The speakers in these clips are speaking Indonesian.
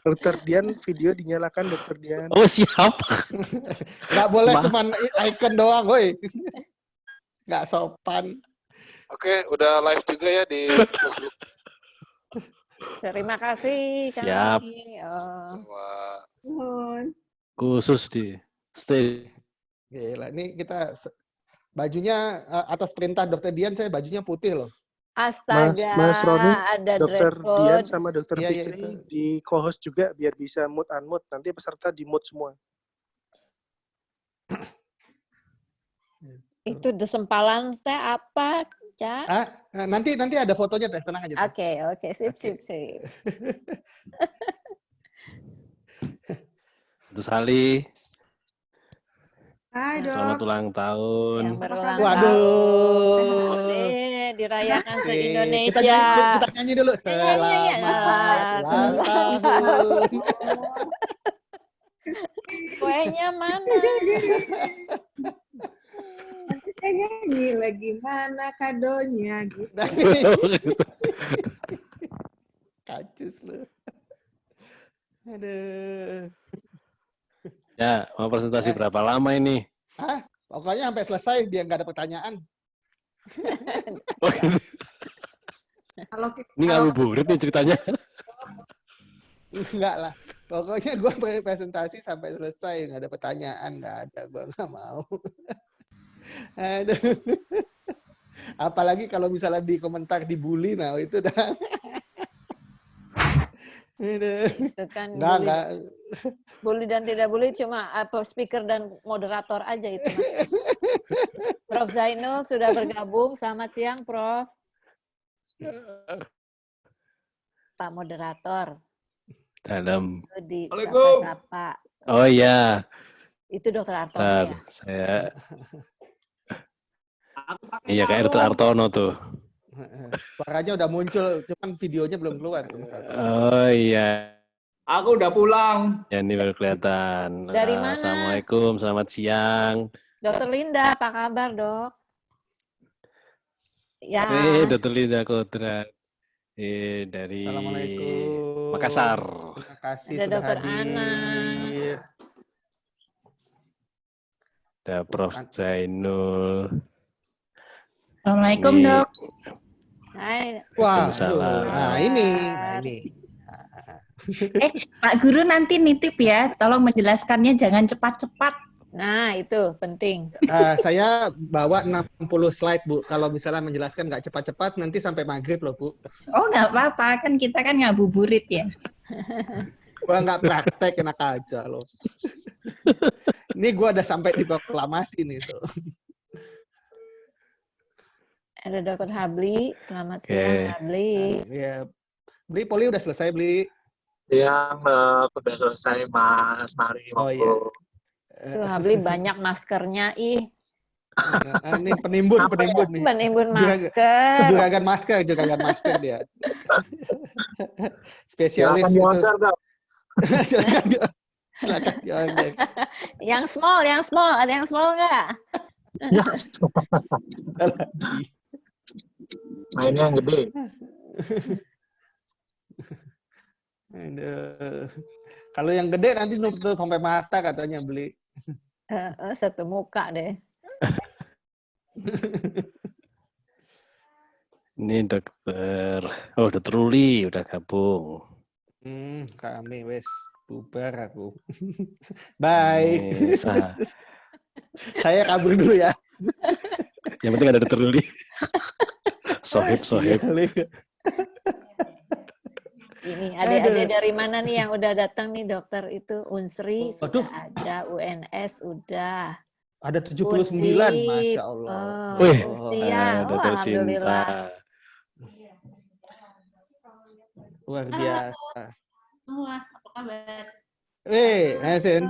Dokter Dian, video dinyalakan Dokter Dian. Oh siap. Nggak boleh cuman icon doang, woi. Nggak sopan. Oke, udah live juga ya di Facebook. Terima kasih. Siap. Khusus di stay. Gila, ini kita bajunya atas perintah Dokter Dian, saya bajunya putih loh. Astaga, Mas Roni, ada Dokter dress code. Dian sama Dokter Iya, Fikri itu. di co-host juga biar bisa mood unmood. Nanti peserta di mood semua. Itu desempalan teh apa, Cak? Nanti ada fotonya teh, tenang aja. Oke, sip. Terus Ali. Hai, Dok. Selamat ulang tahun. Yang berulang Waduh. tahun. Dirayakan se-Indonesia. Kita nyanyi dulu. Selamat ulang tahun. Kuenya mana? Kita nyanyi lagi, mana kadonya gitu. Kacus lu. Aduh. Ya, mau presentasi berapa lama ini? Pokoknya sampai selesai biar nggak ada pertanyaan. Oh, gitu. Ini ngabuburit nih ceritanya. Enggak lah. Pokoknya gue presentasi sampai selesai, nggak ada pertanyaan, nggak ada. Gue nggak mau. Aduh. Apalagi kalau misalnya di komentar dibully, nah itu dah. Itu kan Enggak. Bully dan tidak bully cuma speaker dan moderator aja itu. Prof Zainul sudah bergabung. Selamat siang, Prof. Pak moderator. Dalam. Assalamualaikum. Oh iya. Itu Dokter Artono ya? Saya. Iya, kayak Dokter Artono tuh. Suaranya udah muncul, cuman videonya belum keluar. Oh iya. Aku udah pulang. Ya, ini baru kelihatan. Dari mana? Assalamualaikum, selamat siang. Dokter Linda, apa kabar, Dok? Ya. Dokter Linda Kodrat. Dari Makassar. Terima kasih ada sudah Dokter hadir. Ana. Ada Prof Zainul. Assalamualaikum, Dok. Hai. Wah, Waalaikumsalam. nah ini. Pak Guru nanti nitip ya, tolong menjelaskannya jangan cepat-cepat. Nah, itu penting. Saya bawa 60 slide, Bu. Kalau misalnya menjelaskan nggak cepat-cepat, nanti sampai maghrib loh, Bu. Oh, nggak apa-apa, kan kita kan ngabuburit ya. Gua nggak praktek, enak aja loh. Ini gua udah sampai di proklamasi nih tuh. Ada Dokter Habli. Selamat siang, Habli. Ya, Beli poli udah selesai, Beli. Yang udah selesai, Mas. Mari. Oh iya. Tuh, Habli banyak maskernya, ih. Ini penimbun nih. Penimbun masker. Juragan masker dia. Spesialis itu. Silakan diorder. Yang small. Ada yang small nggak? Mainnya yang gede. Kalau yang gede nanti nutup sampai mata katanya Beli. Satu muka deh. Ini Dokter Ruli udah gabung. Kami wes bubar aku. Bye. Saya kabur dulu ya. Yang penting ada Dokter Ruli. Sohib. Ini adik-adik dari mana nih yang udah datang nih dokter itu? Unsri sudah ada, UNS udah. Ada 79, Masya Allah. Siang, alhamdulillah. Luar biasa. Semua, apa kabar? Hasin.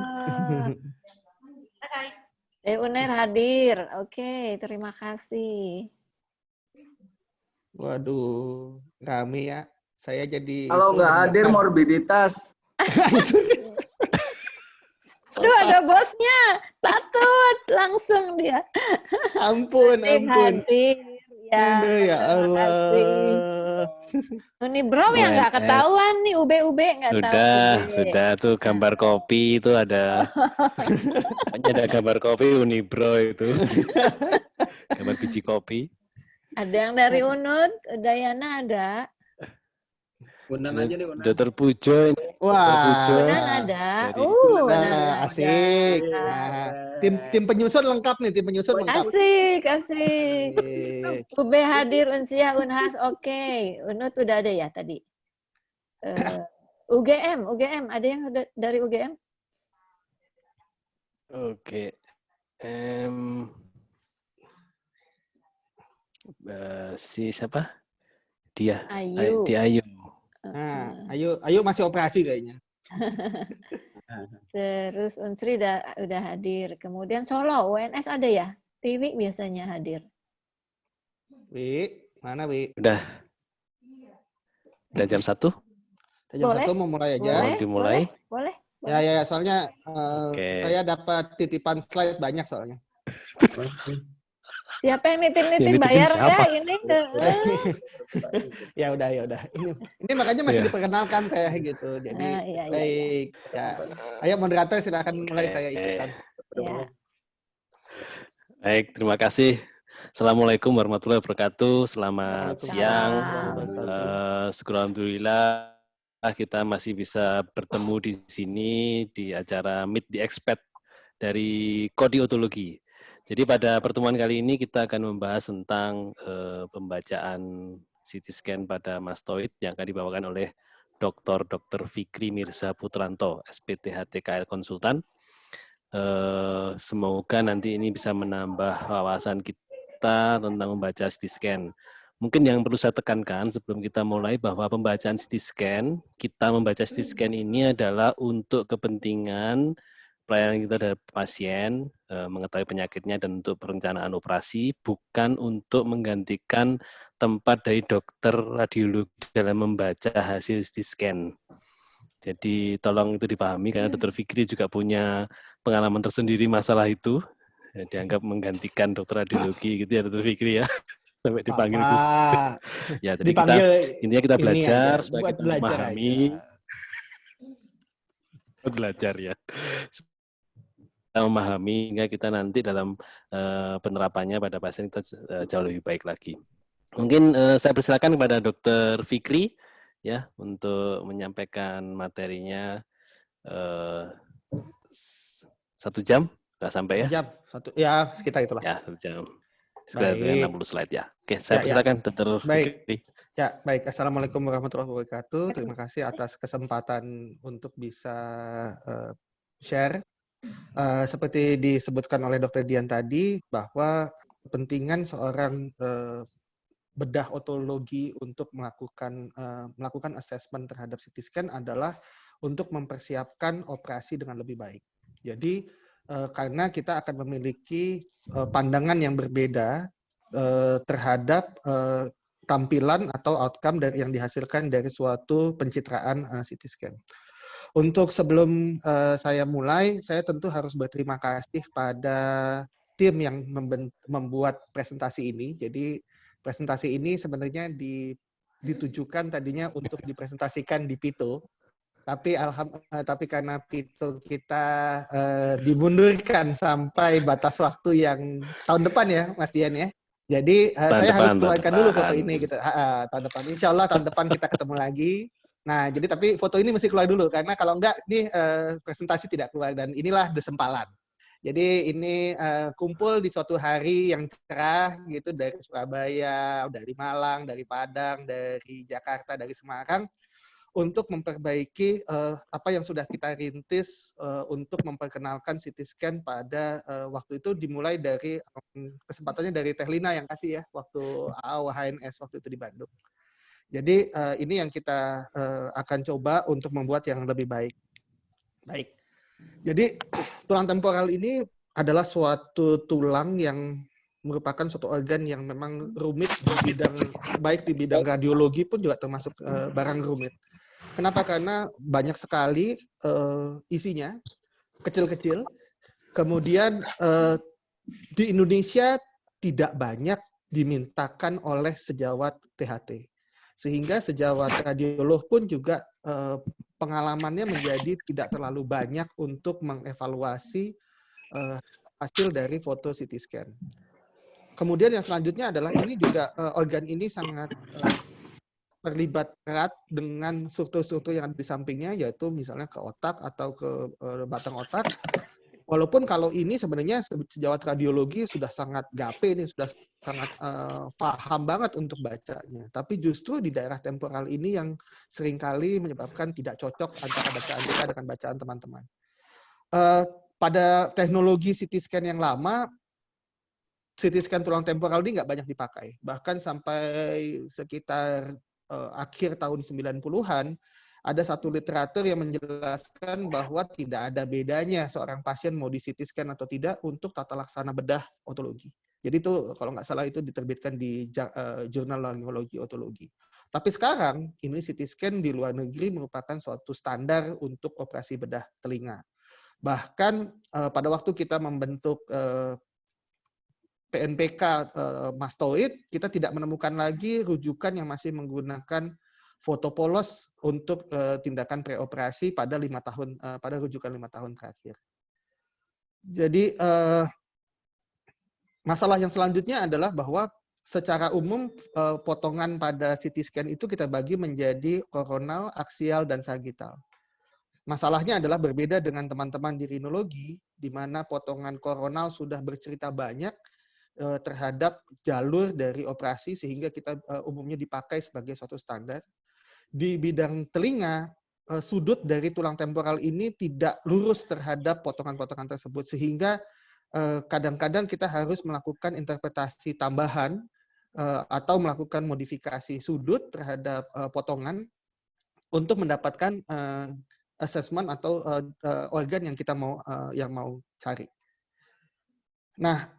Uner hadir. Oke, terima kasih. Waduh, kami ya. Saya jadi... Kalau nggak hadir morbiditas. Aduh, ada bosnya. Patut. Langsung dia. Ampun. Hadir. Ya, Aduh, ya terima kasih. Allah. Unibro ya nggak UNS. ketahuan nih, UB nggak tahu. Sudah tuh gambar kopi itu ada. Pokoknya ada gambar kopi Unibro itu. Gambar biji kopi. Ada yang dari UNUD, Dayana ada. Unan aja deh, Unan. Dr. Pujo ini. Dr. Pujo. Wah. Unan ada. Dari- Unan Nah, ada. asik. Nah, tim penyusun lengkap nih, tim penyusun lengkap. Asik. Asik. UB hadir, Unsiah, Unhas, oke. UNUD udah ada ya tadi. UGM, ada yang dari UGM? Oke. Si siapa? Dia. Ayu. Di Ayu. Nah, ayo masih operasi kayaknya. Terus Unsri udah hadir. Kemudian Solo, UNS ada ya? Tiwi biasanya hadir. Wi, mana Wi? Udah jam 1? Jam Boleh? 1 mau mulai aja. Mau dimulai? Boleh? Ya, soalnya Oke. saya dapat titipan slide banyak soalnya. Siapa yang nitip-nitip Yang nitipin bayar siapa? nggak ini? Ya udah. Ini makanya masih Iya. diperkenalkan Teh gitu. Jadi Iya. baik. Ya. Ayo moderator silakan mulai, saya Oke. ikutan. Ya. Baik, terima kasih. Assalamualaikum warahmatullahi wabarakatuh. Selamat Waalaikumsalam siang. warahmatullahi wabarakatuh. Syukur alhamdulillah kita masih bisa bertemu di sini di acara Meet the Expert dari Kodiotologi. Jadi pada pertemuan kali ini kita akan membahas tentang pembacaan CT scan pada mastoid yang akan dibawakan oleh Dr. Fikri Mirza Putranto, SPTHTKL Konsultan. Semoga nanti ini bisa menambah wawasan kita tentang membaca CT scan. Mungkin yang perlu saya tekankan sebelum kita mulai bahwa pembacaan CT scan, kita membaca CT scan ini adalah untuk kepentingan pelayanan kita dari pasien, mengetahui penyakitnya dan untuk perencanaan operasi, bukan untuk menggantikan tempat dari dokter radiologi dalam membaca hasil CT scan. Jadi tolong itu dipahami karena Dr. Fikri juga punya pengalaman tersendiri masalah itu. Dianggap menggantikan dokter radiologi gitu ya Dr. Fikri ya. Sampai dipanggil Gus. Ya, jadi intinya kita belajar supaya kita memahami. Belajar ya. Kita memahami hingga kita nanti dalam penerapannya pada pasien kita jauh lebih baik lagi. Mungkin saya persilakan kepada Dr. Fikri ya untuk menyampaikan materinya 1 jam, nggak sampai ya? 1 jam, ya sekitar itulah. Ya 1 jam, sekitar 60 slide ya. Oke, saya Ya. persilakan Dr. Fikri. Ya, baik. Assalamualaikum warahmatullahi wabarakatuh. Terima kasih atas kesempatan untuk bisa share. Seperti disebutkan oleh Dr. Dian tadi, bahwa kepentingan seorang bedah otologi untuk melakukan assessment terhadap CT scan adalah untuk mempersiapkan operasi dengan lebih baik. Jadi, karena kita akan memiliki pandangan yang berbeda terhadap tampilan atau outcome yang dihasilkan dari suatu pencitraan CT scan. Untuk sebelum saya mulai, saya tentu harus berterima kasih pada tim yang membuat presentasi ini. Jadi presentasi ini sebenarnya ditujukan tadinya untuk dipresentasikan di Pito, tapi karena Pito kita dimundurkan sampai batas waktu yang tahun depan ya, Mas Dian ya. Jadi saya harus keluarkan dulu foto ini gitu. Tahun depan, insya Allah tahun depan kita ketemu lagi. Nah, jadi tapi foto ini mesti keluar dulu karena kalau enggak nih presentasi tidak keluar dan inilah desempalan. Jadi ini kumpul di suatu hari yang cerah gitu dari Surabaya, dari Malang, dari Padang, dari Jakarta, dari Semarang untuk memperbaiki apa yang sudah kita rintis untuk memperkenalkan CT scan pada waktu itu dimulai dari kesempatannya dari Teh Lina yang kasih ya waktu HNS waktu itu di Bandung. Jadi ini yang kita akan coba untuk membuat yang lebih baik. Baik. Jadi tulang temporal ini adalah suatu tulang yang merupakan suatu organ yang memang rumit di bidang baik di bidang radiologi pun juga termasuk barang rumit. Kenapa? Karena banyak sekali isinya, kecil-kecil. Kemudian di Indonesia tidak banyak dimintakan oleh sejawat THT. Sehingga sejawat radiolog pun juga pengalamannya menjadi tidak terlalu banyak untuk mengevaluasi hasil dari foto CT scan. Kemudian yang selanjutnya adalah ini juga organ ini sangat terlibat erat dengan struktur-struktur yang ada di sampingnya, yaitu misalnya ke otak atau ke batang otak. Walaupun kalau ini sebenarnya sejawat radiologi sudah sangat gape nih, sudah sangat paham banget untuk bacanya. Tapi justru di daerah temporal ini yang seringkali menyebabkan tidak cocok antara bacaan kita dengan bacaan teman-teman. Pada teknologi CT scan yang lama, CT scan tulang temporal ini nggak banyak dipakai. Bahkan sampai sekitar akhir tahun 90-an, ada satu literatur yang menjelaskan bahwa tidak ada bedanya seorang pasien mau di CT scan atau tidak untuk tata laksana bedah otologi. Jadi itu kalau nggak salah itu diterbitkan di Jurnal Neurologi Otologi. Tapi sekarang ini CT scan di luar negeri merupakan suatu standar untuk operasi bedah telinga. Bahkan pada waktu kita membentuk PNPK mastoid, kita tidak menemukan lagi rujukan yang masih menggunakan foto polos untuk tindakan preoperasi pada pada rujukan 5 tahun terakhir. Jadi masalah yang selanjutnya adalah bahwa secara umum potongan pada CT scan itu kita bagi menjadi koronal, aksial, dan sagital. Masalahnya adalah berbeda dengan teman-teman di rinologi, di mana potongan koronal sudah bercerita banyak terhadap jalur dari operasi sehingga kita umumnya dipakai sebagai suatu standar. Di bidang telinga, sudut dari tulang temporal ini tidak lurus terhadap potongan-potongan tersebut, sehingga kadang-kadang kita harus melakukan interpretasi tambahan atau melakukan modifikasi sudut terhadap potongan untuk mendapatkan assessment atau organ yang kita mau cari. Nah,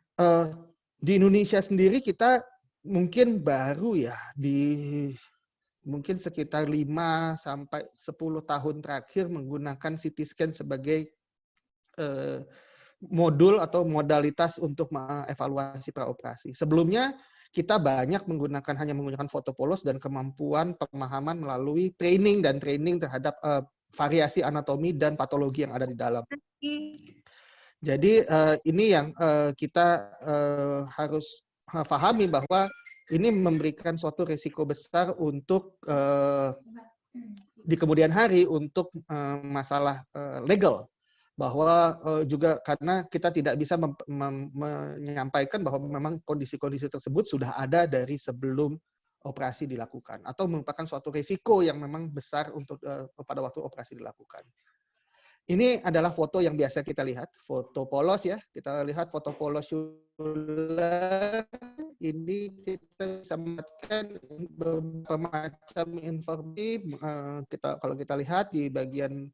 di Indonesia sendiri kita mungkin baru ya mungkin sekitar 5 sampai 10 tahun terakhir menggunakan CT scan sebagai modul atau modalitas untuk mengevaluasi praoperasi. Sebelumnya kita banyak hanya menggunakan foto polos dan kemampuan pemahaman melalui training terhadap variasi anatomi dan patologi yang ada di dalam. Jadi ini yang kita harus pahami bahwa ini memberikan suatu risiko besar untuk di kemudian hari untuk masalah legal, bahwa juga karena kita tidak bisa menyampaikan bahwa memang kondisi-kondisi tersebut sudah ada dari sebelum operasi dilakukan atau merupakan suatu risiko yang memang besar untuk pada waktu operasi dilakukan. Ini adalah foto yang biasa kita lihat, foto polos ya. Kita lihat foto polos yular. Ini kita bisa mendapatkan beberapa macam informasi. Kalau kita lihat di bagian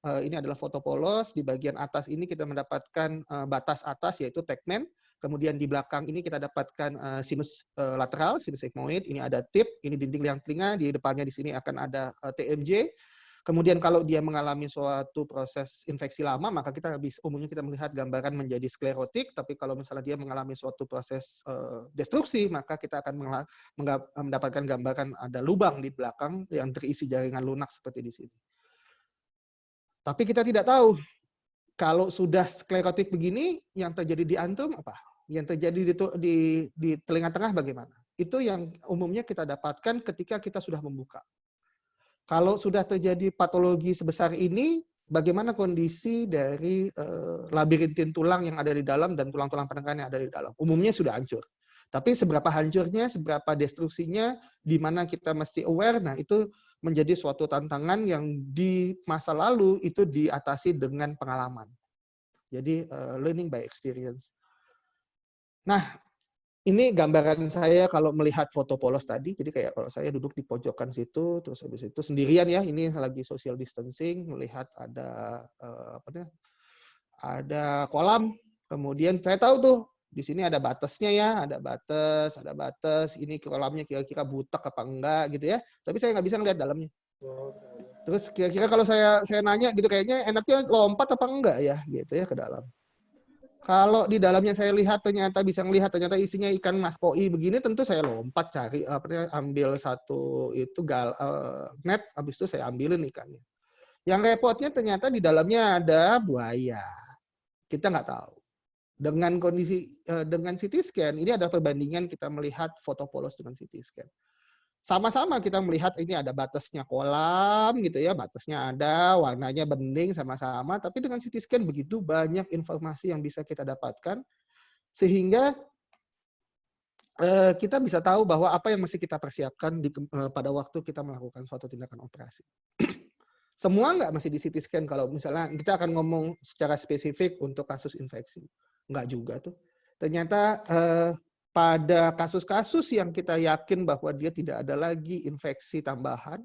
ini adalah foto polos. Di bagian atas ini kita mendapatkan batas atas yaitu tegmen. Kemudian di belakang ini kita dapatkan sinus lateral, sinus sigmoid. Ini ada tip, ini dinding liang telinga. Di depannya di sini akan ada TMJ. Kemudian kalau dia mengalami suatu proses infeksi lama, maka umumnya kita melihat gambaran menjadi sklerotik. Tapi kalau misalnya dia mengalami suatu proses destruksi, maka kita akan mendapatkan gambaran ada lubang di belakang yang terisi jaringan lunak seperti di sini. Tapi kita tidak tahu kalau sudah sklerotik begini, yang terjadi di antum apa? Yang terjadi di telinga tengah bagaimana? Itu yang umumnya kita dapatkan ketika kita sudah membuka. Kalau sudah terjadi patologi sebesar ini, bagaimana kondisi dari labirintin tulang yang ada di dalam dan tulang-tulang penengah yang ada di dalam? Umumnya sudah hancur. Tapi seberapa hancurnya, seberapa destruksinya, di mana kita mesti aware, nah itu menjadi suatu tantangan yang di masa lalu itu diatasi dengan pengalaman. Jadi learning by experience. Nah, ini gambaran saya kalau melihat foto polos tadi. Jadi kayak kalau saya duduk di pojokan situ, terus habis itu sendirian ya, ini lagi social distancing, melihat ada ada kolam. Kemudian saya tahu tuh di sini ada batasnya ya, ada batas. Ini kolamnya kira-kira butek apa enggak gitu ya. Tapi saya nggak bisa ngeliat dalamnya. Terus kira-kira kalau saya nanya gitu, kayaknya enaknya lompat apa enggak ya, gitu ya ke dalam. Kalau di dalamnya saya lihat ternyata bisa melihat ternyata isinya ikan mas koi begini, tentu saya lompat cari ambil satu itu net, habis itu saya ambilin ikannya. Yang repotnya ternyata di dalamnya ada buaya. Kita nggak tahu. Dengan kondisi dengan CT scan ini ada perbandingan kita melihat foto polos dengan CT scan. Sama-sama kita melihat ini ada batasnya kolam gitu ya, batasnya ada, warnanya bening sama-sama, tapi dengan CT scan begitu banyak informasi yang bisa kita dapatkan sehingga kita bisa tahu bahwa apa yang mesti kita persiapkan pada waktu kita melakukan suatu tindakan operasi. Semua nggak mesti di CT scan kalau misalnya kita akan ngomong secara spesifik untuk kasus infeksi. Nggak juga tuh. Ternyata pada kasus-kasus yang kita yakin bahwa dia tidak ada lagi infeksi tambahan,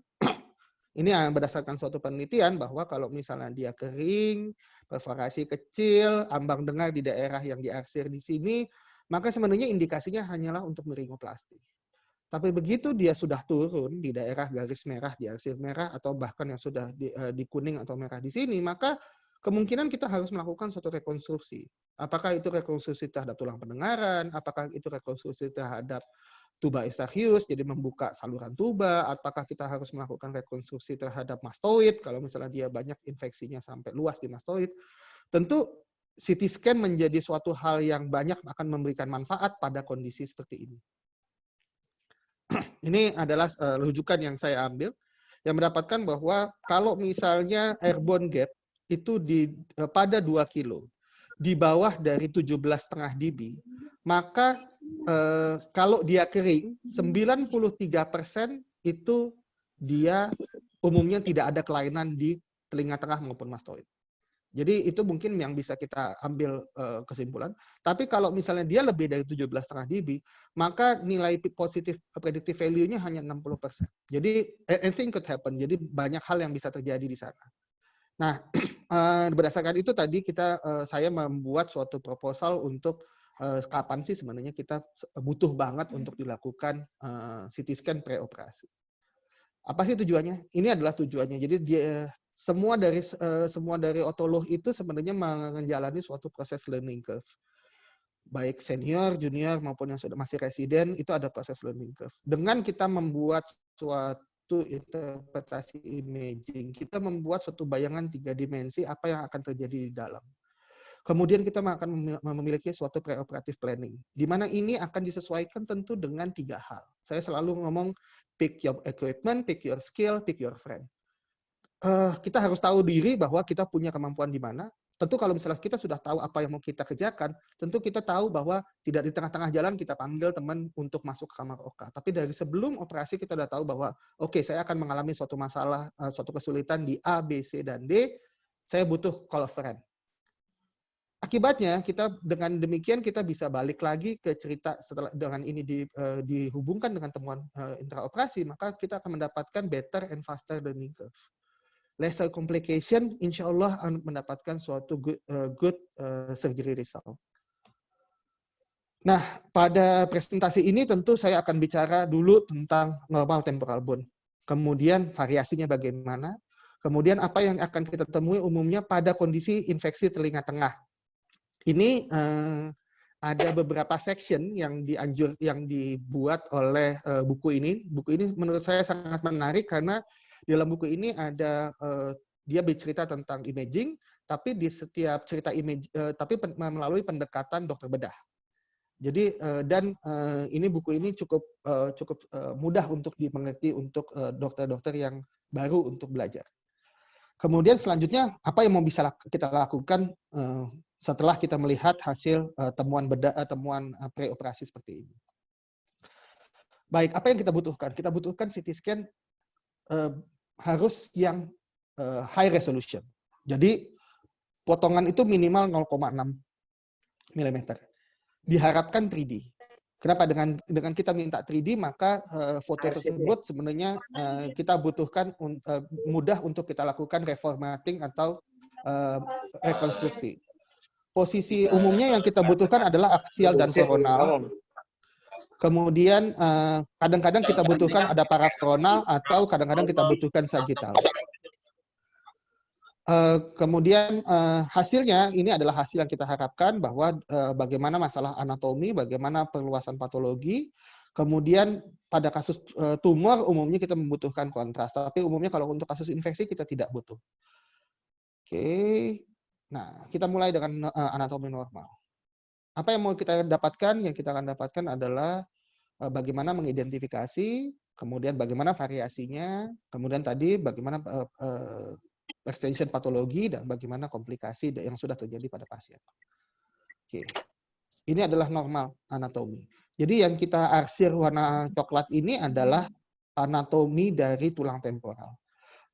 ini berdasarkan suatu penelitian bahwa kalau misalnya dia kering, perforasi kecil, ambang dengar di daerah yang diarsir di sini, maka sebenarnya indikasinya hanyalah untuk meringoplasti. Tapi begitu dia sudah turun di daerah garis merah, di arsir merah, atau bahkan yang sudah di kuning atau merah di sini, maka kemungkinan kita harus melakukan suatu rekonstruksi. Apakah itu rekonstruksi terhadap tulang pendengaran, apakah itu rekonstruksi terhadap tuba eustachyus, jadi membuka saluran tuba, apakah kita harus melakukan rekonstruksi terhadap mastoid, kalau misalnya dia banyak infeksinya sampai luas di mastoid. Tentu CT scan menjadi suatu hal yang banyak akan memberikan manfaat pada kondisi seperti ini. Ini adalah rujukan yang saya ambil, yang mendapatkan bahwa kalau misalnya airborne gap itu pada 2 kilo, di bawah dari 17,5 dB, maka kalau dia kering, 93% itu dia umumnya tidak ada kelainan di telinga tengah maupun mastoid. Jadi itu mungkin yang bisa kita ambil kesimpulan. Tapi kalau misalnya dia lebih dari 17,5 dB, maka nilai positif predictive value-nya hanya 60%. Jadi anything could happen. Jadi banyak hal yang bisa terjadi di sana. Nah, berdasarkan itu tadi saya membuat suatu proposal untuk kapan sih sebenarnya kita butuh banget untuk dilakukan CT scan preoperasi. Apa sih tujuannya? Ini adalah tujuannya. Jadi semua dari otolog itu sebenarnya menjalani suatu proses learning curve. Baik senior, junior maupun yang sudah masih residen itu ada proses learning curve. Dengan kita membuat suatu interpretasi imaging, kita membuat suatu bayangan 3 dimensi apa yang akan terjadi di dalam. Kemudian kita akan memiliki suatu preoperative planning, di mana ini akan disesuaikan tentu dengan 3 hal. Saya selalu ngomong pick your equipment, pick your skill, pick your friend. Kita harus tahu diri bahwa kita punya kemampuan di mana. Tentu kalau misalnya kita sudah tahu apa yang mau kita kerjakan, tentu kita tahu bahwa tidak di tengah-tengah jalan kita panggil teman untuk masuk ke kamar OK. Tapi dari sebelum operasi kita sudah tahu bahwa oke, saya akan mengalami suatu masalah, suatu kesulitan di A, B, C, dan D. Saya butuh call friend. Akibatnya dengan demikian kita bisa balik lagi ke cerita setelah dengan ini dihubungkan dengan temuan intraoperasi, maka kita akan mendapatkan better and faster learning curve. Lesser complication, insya Allah mendapatkan suatu good surgery result. Nah, pada presentasi ini tentu saya akan bicara dulu tentang normal temporal bone. Kemudian variasinya bagaimana. Kemudian apa yang akan kita temui umumnya pada kondisi infeksi telinga tengah. Ini ada beberapa section yang dibuat oleh buku ini. Buku ini menurut saya sangat menarik karena di dalam buku ini ada dia bercerita tentang imaging, tapi di setiap cerita tapi melalui pendekatan dokter bedah. Jadi ini buku ini cukup mudah untuk dimengerti untuk dokter-dokter yang baru untuk belajar. Kemudian selanjutnya apa yang mau bisa kita lakukan setelah kita melihat hasil temuan preoperasi seperti ini. Baik, apa yang kita butuhkan? Kita butuhkan CT scan harus yang high resolution. Jadi potongan itu minimal 0,6 mm. Diharapkan 3D. Kenapa? Dengan kita minta 3D, maka foto tersebut sebenarnya kita butuhkan mudah untuk kita lakukan reformatting atau rekonstruksi. Posisi umumnya yang kita butuhkan adalah aksial dan koronal. Kemudian kadang-kadang kita butuhkan ada parakoronal atau kadang-kadang kita butuhkan sagittal. Kemudian hasilnya ini adalah hasil yang kita harapkan bahwa bagaimana masalah anatomi, bagaimana perluasan patologi. Kemudian pada kasus tumor umumnya kita membutuhkan kontras, tapi umumnya kalau untuk kasus infeksi kita tidak butuh. Oke, nah kita mulai dengan anatomi normal. Apa yang mau kita dapatkan? Yang kita akan dapatkan adalah bagaimana mengidentifikasi, kemudian bagaimana variasinya, kemudian tadi bagaimana extension patologi, dan bagaimana komplikasi yang sudah terjadi pada pasien. Oke, ini adalah normal anatomi. Jadi yang kita arsir warna coklat ini adalah anatomi dari tulang temporal.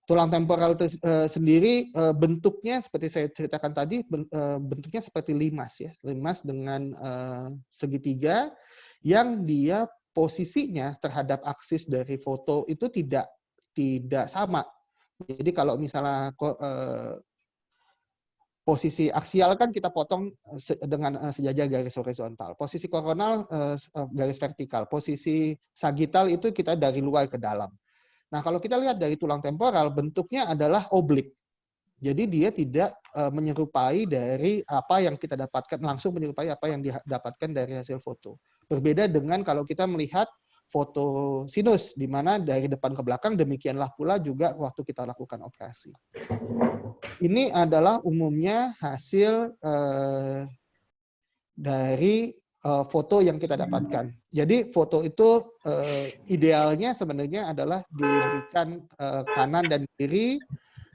Tulang temporal sendiri bentuknya seperti saya ceritakan tadi, bentuknya seperti limas ya, limas dengan segitiga yang dia posisinya terhadap aksis dari foto itu tidak sama. Jadi kalau misalnya posisi aksial kan kita potong dengan sejajar garis horizontal. Posisi koronal garis vertikal. Posisi sagital itu kita dari luar ke dalam. Nah, kalau kita lihat dari tulang temporal, bentuknya adalah oblik. Jadi dia tidak menyerupai dari apa yang kita dapatkan, langsung menyerupai apa yang didapatkan dari hasil foto. Berbeda dengan kalau kita melihat foto sinus, di mana dari depan ke belakang, demikianlah pula juga waktu kita lakukan operasi. Ini adalah umumnya hasil dari foto yang kita dapatkan. Jadi foto itu idealnya sebenarnya adalah diberikan kanan dan kiri,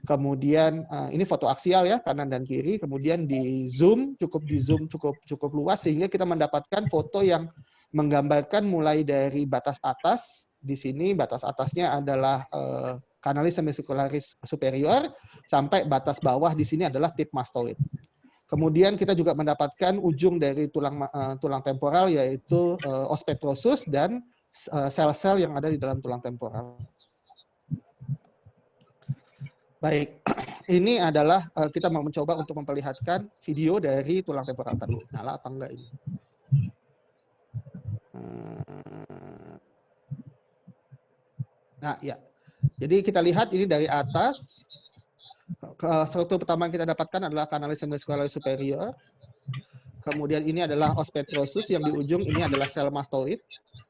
kemudian ini foto aksial ya, kanan dan kiri, kemudian di zoom cukup luas sehingga kita mendapatkan foto yang menggambarkan mulai dari batas atas. Di sini batas atasnya adalah kanalis semicircularis superior, sampai batas bawah di sini adalah tip mastoid. Kemudian kita juga mendapatkan ujung dari tulang temporal, yaitu os petrosus dan sel-sel yang ada di dalam tulang temporal. Baik, ini adalah kita mau mencoba untuk memperlihatkan video dari tulang temporal tadi. Nyala apa enggak ini? Nah, ya. Jadi kita lihat ini dari atas. Struktur pertama yang kita dapatkan adalah kanalis semicircularis superior. Kemudian ini adalah os petrosus, yang di ujung ini adalah sel mastoid.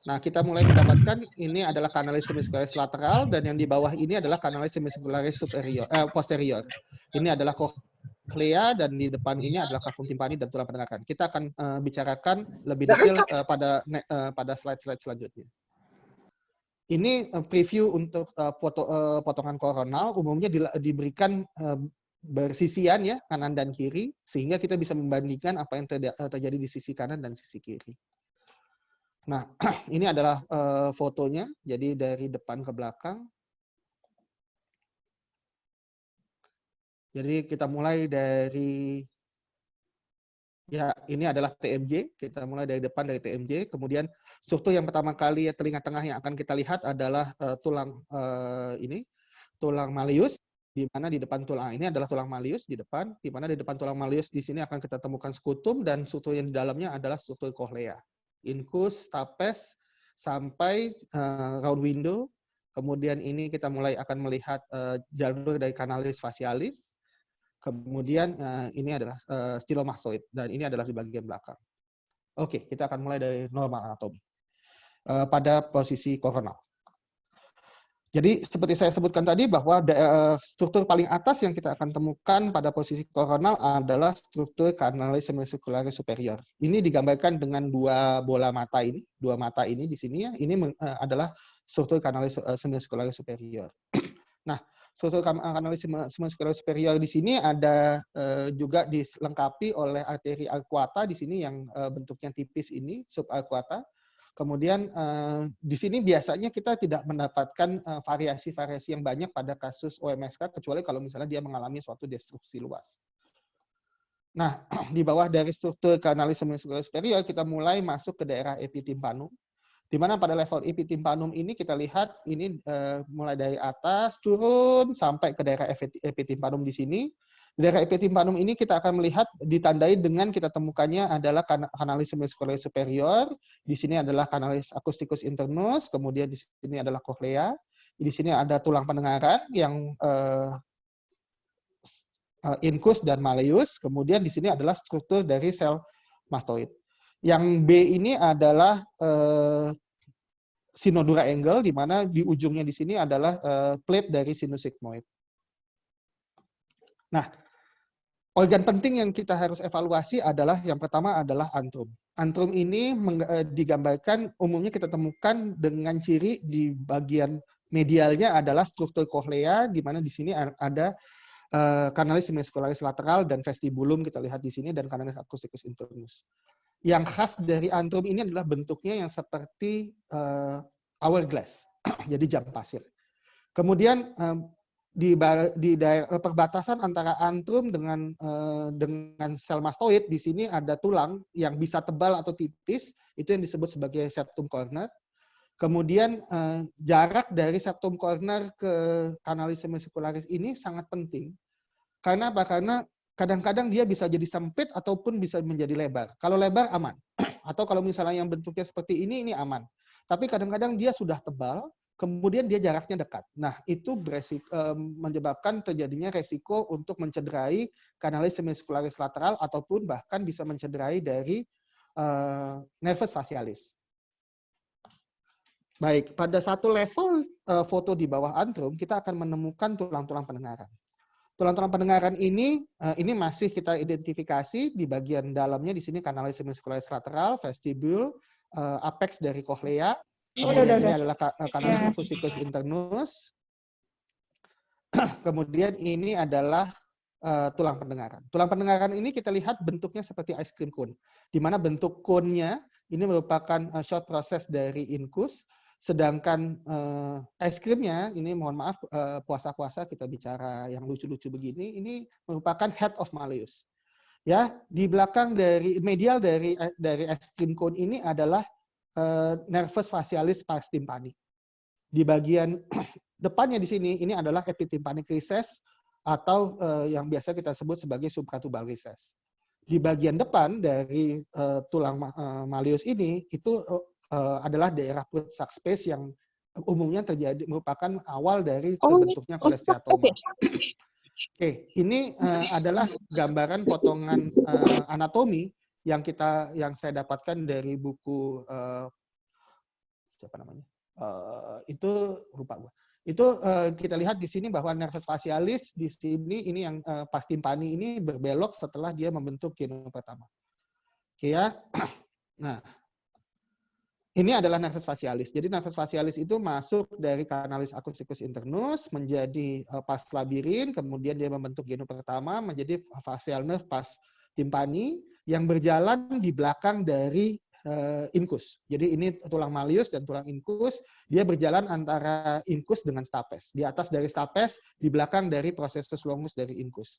Nah, kita mulai mendapatkan ini adalah kanalis semicircularis lateral, dan yang di bawah ini adalah kanalis semicircularis posterior. Ini adalah cochlea, dan di depan ini adalah cavum timpani dan tulang pendengaran. Kita akan bicarakan lebih detail pada slide-slide selanjutnya. Ini preview untuk potongan koronal, umumnya diberikan bersisian ya, kanan dan kiri, sehingga kita bisa membandingkan apa yang terjadi di sisi kanan dan sisi kiri. Nah, ini adalah fotonya, jadi dari depan ke belakang. Jadi kita mulai dari, ya ini adalah TMJ, kita mulai dari depan dari TMJ, kemudian struktur yang pertama kali ya, telinga tengah yang akan kita lihat adalah tulang malleus, di mana di depan tulang ini adalah tulang malleus di depan, di mana di depan tulang malleus di sini akan kita temukan skutum, dan struktur yang di dalamnya adalah struktur cochlea, incus, stapes, sampai round window. Kemudian ini kita mulai akan melihat jalur dari kanalis facialis. Kemudian ini adalah stylomastoid, dan ini adalah di bagian belakang. Oke, kita akan mulai dari normal anatomi pada posisi koronal. Jadi seperti saya sebutkan tadi bahwa struktur paling atas yang kita akan temukan pada posisi koronal adalah struktur kanalis semicircularis superior. Ini digambarkan dengan dua bola mata ini, dua mata ini di sini ya. Ini adalah struktur kanalis semicircularis superior. Nah, struktur kanalis semicircularis superior di sini ada juga dilengkapi oleh arteri arcuata di sini yang bentuknya tipis ini, subarcuata. Kemudian di sini biasanya kita tidak mendapatkan variasi-variasi yang banyak pada kasus OMSK, kecuali kalau misalnya dia mengalami suatu destruksi luas. Nah, di bawah dari struktur kanalis semicircularis superior, kita mulai masuk ke daerah epitimpanum, di mana pada level epitimpanum ini kita lihat ini mulai dari atas turun sampai ke daerah epitimpanum di sini. Di daerah epitimpanum ini kita akan melihat ditandai dengan kita temukannya adalah kanalis semicircularis superior, di sini adalah kanalis acousticus internus, kemudian di sini adalah cochlea, di sini ada tulang pendengaran yang incus dan malleus. Kemudian di sini adalah struktur dari sel mastoid. Yang B ini adalah sinodura angle, di mana di ujungnya di sini adalah plate dari sinus sigmoid. Nah, organ penting yang kita harus evaluasi adalah yang pertama adalah antrum. Antrum ini digambarkan umumnya kita temukan dengan ciri di bagian medialnya adalah struktur cochlea, di mana di sini ada canalis semicircularis lateral dan vestibulum kita lihat di sini, dan canalis acousticus internus. Yang khas dari antrum ini adalah bentuknya yang seperti hourglass, jadi jam pasir. Kemudian di daerah perbatasan antara antrum dengan sel mastoid, di sini ada tulang yang bisa tebal atau tipis, itu yang disebut sebagai septum corner. Kemudian jarak dari septum corner ke canalis semicircularis ini sangat penting. Karena apa? Karena kadang-kadang dia bisa jadi sempit ataupun bisa menjadi lebar. Kalau lebar aman, atau kalau misalnya yang bentuknya seperti ini aman. Tapi kadang-kadang dia sudah tebal, kemudian dia jaraknya dekat. Nah, itu menyebabkan terjadinya resiko untuk mencederai canalis semicircularis lateral ataupun bahkan bisa mencederai dari nervus facialis. Baik, pada satu level foto di bawah antrum, kita akan menemukan tulang-tulang pendengaran. Tulang-tulang pendengaran ini masih kita identifikasi di bagian dalamnya, di sini canalis semicircularis lateral, vestibule, apex dari cochlea. Kemudian ini adalah canalis acousticus internus. Kemudian ini adalah tulang pendengaran. Tulang pendengaran ini kita lihat bentuknya seperti ice cream cone, di mana bentuk cone-nya ini merupakan short process dari incus, sedangkan ice cream-nya ini, mohon maaf, puasa-puasa kita bicara yang lucu-lucu begini, ini merupakan head of malleus. Ya, di belakang dari medial dari ice cream cone ini adalah nervus facialis pars tympani. Di bagian depannya di sini ini adalah epitympanic recess atau yang biasa kita sebut sebagai subclatubal recess. Di bagian depan dari tulang malleus ini itu adalah daerah Pruitt-Sachs space yang umumnya merupakan awal dari terbentuknya kolesteatoma. Oke, ini adalah gambaran potongan anatomi yang saya dapatkan dari buku siapa namanya? Itu lupa gua. Itu kita lihat di sini bahwa nervus facialis di sini ini yang pars tympani ini berbelok setelah dia membentuk genome pertama. Oke ya. Nah, ini adalah nervus facialis. Jadi nervus facialis itu masuk dari canalis acousticus internus menjadi pars labirin, kemudian dia membentuk genome pertama menjadi facial nerve pars tympani yang berjalan di belakang dari incus. Jadi ini tulang malleus dan tulang incus, dia berjalan antara incus dengan stapes. Di atas dari stapes, di belakang dari processus longus dari incus.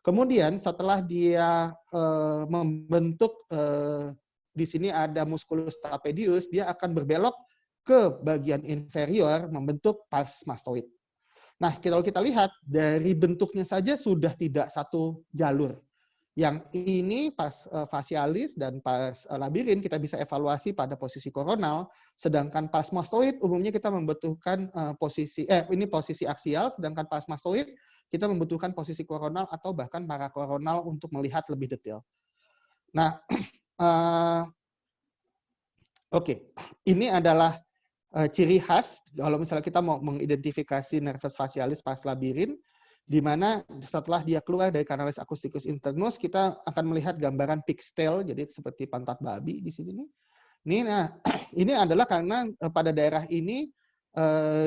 Kemudian setelah dia membentuk di sini ada musculus stapedius, dia akan berbelok ke bagian inferior membentuk pars mastoid. Nah, kalau kita lihat dari bentuknya saja sudah tidak satu jalur. Yang ini pars facialis dan pars labirin kita bisa evaluasi pada posisi koronal, sedangkan pars mastoid umumnya kita membutuhkan posisi aksial, sedangkan pars mastoid kita membutuhkan posisi koronal atau bahkan parakoronal untuk melihat lebih detail. Nah, oke, ini adalah ciri khas kalau misalnya kita mau mengidentifikasi nervus facialis pars labirin, di mana setelah dia keluar dari canalis acousticus internus, kita akan melihat gambaran pigtail, jadi seperti pantat babi di sini nih. Ini adalah karena pada daerah ini,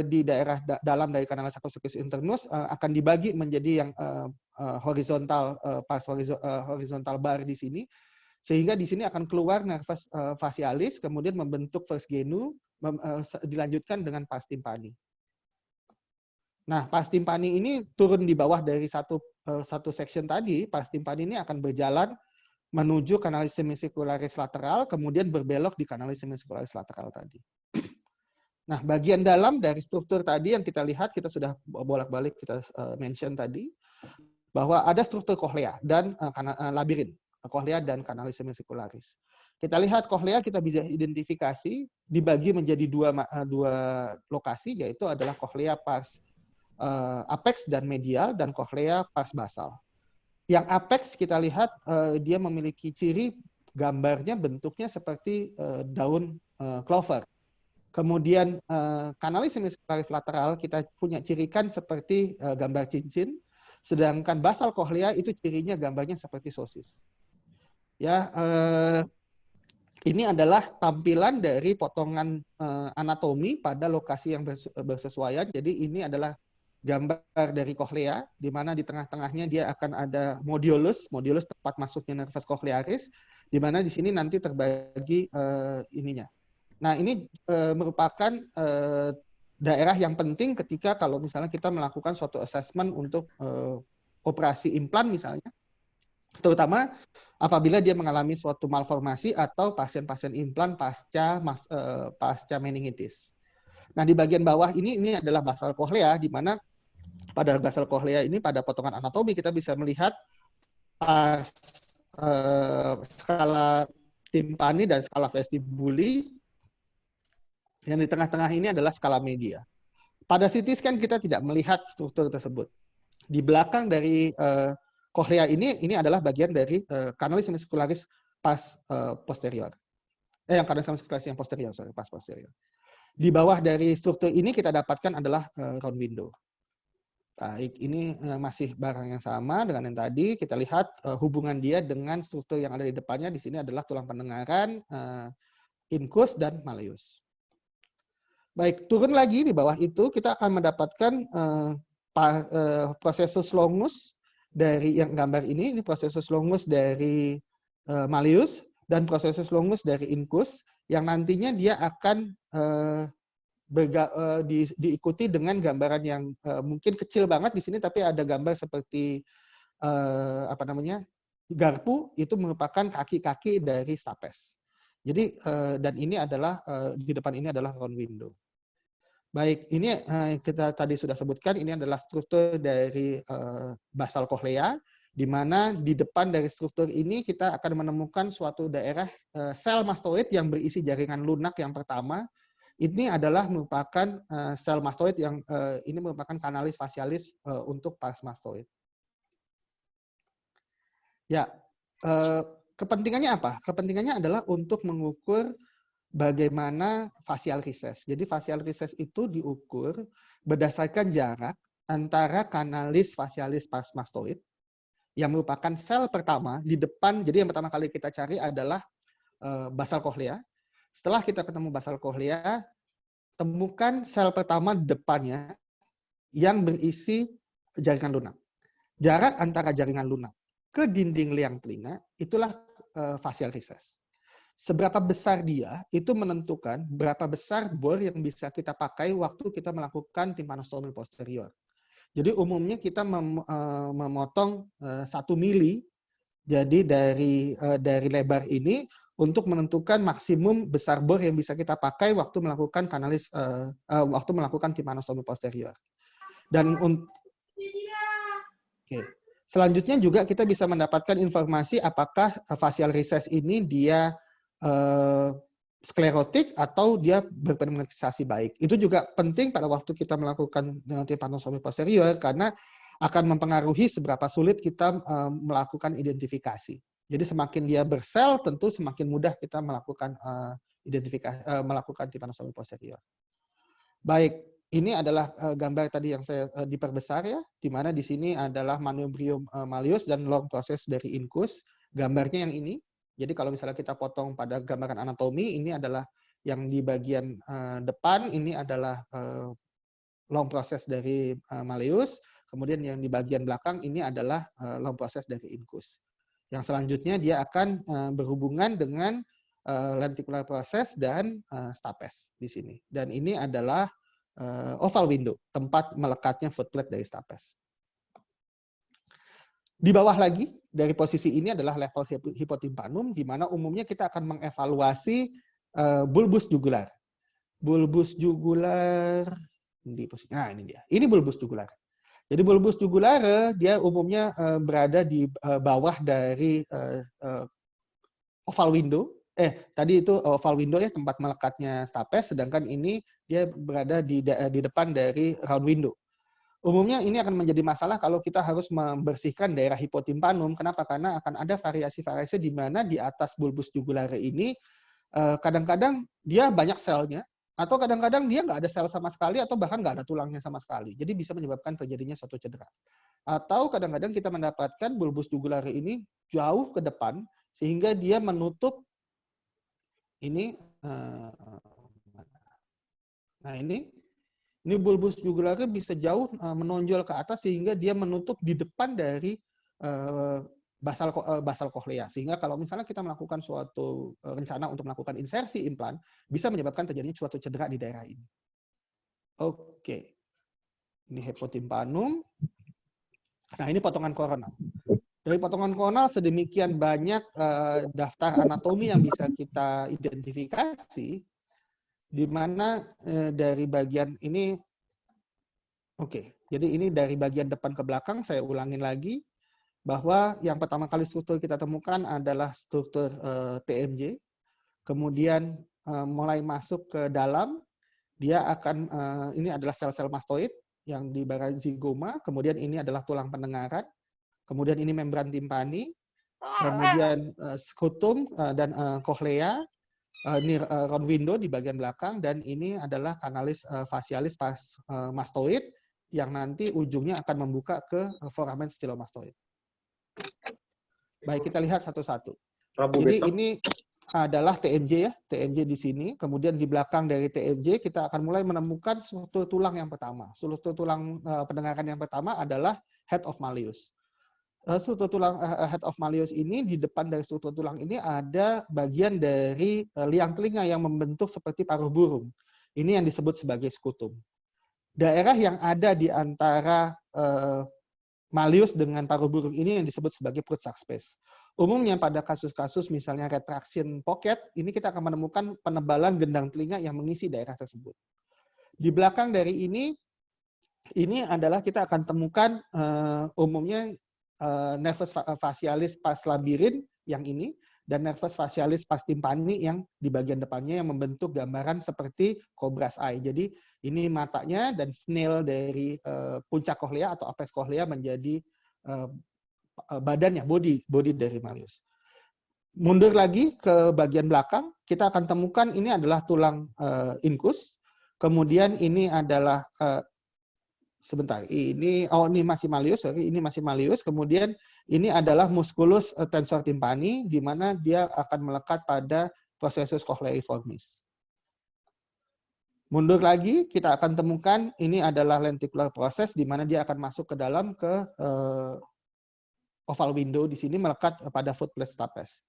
di daerah dalam dari canalis acousticus internus akan dibagi menjadi yang horizontal, pars horizontal bar di sini, sehingga di sini akan keluar nervus facialis, kemudian membentuk first genu, dilanjutkan dengan pars tympani. Nah, pars tympani ini turun di bawah dari satu section tadi. Pars tympani ini akan berjalan menuju canalis semicircularis lateral, kemudian berbelok di canalis semicircularis lateral tadi. Nah, bagian dalam dari struktur tadi yang kita lihat, kita sudah bolak-balik kita mention tadi, bahwa ada struktur cochlea dan labirin, cochlea dan canalis semicircularis. Kita lihat cochlea kita bisa identifikasi dibagi menjadi dua lokasi, yaitu adalah cochlea pars apex dan medial, dan cochlea pars basal. Yang apex kita lihat dia memiliki ciri gambarnya bentuknya seperti daun clover. Kemudian kanalis hemiskularis lateral kita punya cirikan seperti gambar cincin, sedangkan basal kohlea itu cirinya gambarnya seperti sosis. Ya, ini adalah tampilan dari potongan anatomi pada lokasi yang bersesuaian. Jadi ini adalah gambar dari kohlea, di mana di tengah-tengahnya dia akan ada modulus tempat masuknya nervus cochlearis, di mana di sini nanti terbagi ininya. Nah, ini merupakan daerah yang penting ketika kalau misalnya kita melakukan suatu assessment untuk operasi implan misalnya, terutama apabila dia mengalami suatu malformasi atau pasien-pasien implan pasca meningitis. Nah, di bagian bawah ini adalah basal kohlea, di mana pada basal kohlea ini pada potongan anatomi kita bisa melihat skala timpani dan skala vestibuli. Yang di tengah-tengah ini adalah skala media. Pada CT scan kita tidak melihat struktur tersebut. Di belakang dari kohlea ini adalah bagian dari kanalis hemiskularis posterior. Yang kanalis hemiskularis yang posterior, pas posterior. Di bawah dari struktur ini kita dapatkan adalah round window. Baik, ini masih barang yang sama dengan yang tadi. Kita lihat hubungan dia dengan struktur yang ada di depannya. Di sini adalah tulang pendengaran, incus, dan malleus. Baik, turun lagi di bawah itu kita akan mendapatkan prosesus longus dari yang gambar ini prosesus longus dari malleus dan prosesus longus dari incus yang nantinya dia akan diikuti dengan gambaran yang mungkin kecil banget di sini, tapi ada gambar seperti garpu, itu merupakan kaki-kaki dari stapes. Jadi dan ini adalah di depan ini adalah round window. Baik, ini kita tadi sudah sebutkan, ini adalah struktur dari basal kohlea, di mana di depan dari struktur ini kita akan menemukan suatu daerah sel mastoid yang berisi jaringan lunak yang pertama. Ini adalah merupakan sel mastoid yang ini merupakan kanalis facialis untuk pars mastoid. Ya, kepentingannya apa? Kepentingannya adalah untuk mengukur bagaimana facial recess. Jadi facial recess itu diukur berdasarkan jarak antara kanalis facialis pars mastoid yang merupakan sel pertama di depan. Jadi yang pertama kali kita cari adalah basal kohlea. Setelah kita ketemu basal kohlea, temukan sel pertama di depannya yang berisi jaringan lunak. Jarak antara jaringan lunak ke dinding liang telinga itulah facial recess. Seberapa besar dia, itu menentukan berapa besar bor yang bisa kita pakai waktu kita melakukan tympanostomy posterior. Jadi umumnya kita memotong 1 mili, jadi dari lebar ini untuk menentukan maksimum besar bor yang bisa kita pakai waktu melakukan waktu melakukan tympanostomy posterior. Dan selanjutnya juga kita bisa mendapatkan informasi apakah facial recess ini dia sklerotik atau dia berpigmentasi baik. Itu juga penting pada waktu kita melakukan tympanostomy posterior karena akan mempengaruhi seberapa sulit kita melakukan identifikasi. Jadi semakin dia bersel, tentu semakin mudah kita melakukan melakukan tympanostomy posterior. Baik, ini adalah gambar tadi yang saya diperbesar ya, di mana di sini adalah manubrium malleus dan long process dari incus. Gambarnya yang ini. Jadi kalau misalnya kita potong pada gambaran anatomi, ini adalah yang di bagian depan, ini adalah long process dari malleus, kemudian yang di bagian belakang ini adalah long process dari incus. Yang selanjutnya dia akan berhubungan dengan lenticular process dan stapes di sini. Dan ini adalah oval window, tempat melekatnya footplate dari stapes. Di bawah lagi, dari posisi ini adalah level hipotimpanum, di mana umumnya kita akan mengevaluasi bulbus jugular. Bulbus jugular, nah ini dia. Ini bulbus jugular. Jadi bulbus jugular, dia umumnya berada di bawah dari oval window. Tadi itu oval window ya, tempat melekatnya stapes, sedangkan ini dia berada di depan dari round window. Umumnya ini akan menjadi masalah kalau kita harus membersihkan daerah hipotimpanum. Kenapa? Karena akan ada variasi-variasi di mana di atas bulbus jugulare ini kadang-kadang dia banyak selnya, atau kadang-kadang dia nggak ada sel sama sekali, atau bahkan nggak ada tulangnya sama sekali. Jadi bisa menyebabkan terjadinya suatu cedera. Atau kadang-kadang kita mendapatkan bulbus jugulare ini jauh ke depan, sehingga dia menutup ini. Nah ini bulbus jugulare bisa jauh menonjol ke atas sehingga dia menutup di depan dari basal kohlea. Sehingga kalau misalnya kita melakukan suatu rencana untuk melakukan insersi implan, bisa menyebabkan terjadinya suatu cedera di daerah ini. Oke. Ini hipotimpanum. Nah, ini potongan koronal. Dari potongan koronal sedemikian banyak daftar anatomi yang bisa kita identifikasi, di mana dari bagian ini, jadi ini dari bagian depan ke belakang, saya ulangin lagi, bahwa yang pertama kali struktur kita temukan adalah struktur TMJ, kemudian mulai masuk ke dalam, dia akan, ini adalah sel-sel mastoid yang di bagian zigoma, kemudian ini adalah tulang pendengaran, kemudian ini membran timpani, kemudian skutum dan kohlea, ini round window di bagian belakang, dan ini adalah kanalis facialis pas mastoid yang nanti ujungnya akan membuka ke foramen stylomastoid. Baik, kita lihat satu-satu. Jadi ini adalah TMJ ya, TMJ di sini. Kemudian di belakang dari TMJ kita akan mulai menemukan struktur tulang yang pertama. Struktur tulang pendengaran yang pertama adalah head of malleus. Struktur tulang head of malleus ini, di depan dari struktur tulang ini ada bagian dari liang telinga yang membentuk seperti paruh burung. Ini yang disebut sebagai skutum. Daerah yang ada di antara malleus dengan paruh burung ini yang disebut sebagai Prusak space. Umumnya pada kasus-kasus misalnya retraction pocket, ini kita akan menemukan penebalan gendang telinga yang mengisi daerah tersebut. Di belakang dari ini adalah kita akan temukan umumnya nervus facialis pas labirin yang ini, dan nervus facialis pas timpani yang di bagian depannya yang membentuk gambaran seperti cobra's eye. Jadi ini matanya dan snail dari puncak kohlea atau apes kohlea menjadi badannya, body dari malleus. Mundur lagi ke bagian belakang, kita akan temukan ini adalah tulang incus, kemudian ini adalah sebentar, ini masih malleus, ini masih malleus, kemudian ini adalah musculus tensor timpani, di mana dia akan melekat pada processus cochleiformis. Mundur lagi, kita akan temukan ini adalah lenticular process, di mana dia akan masuk ke dalam ke oval window di sini melekat pada foot plate stapes.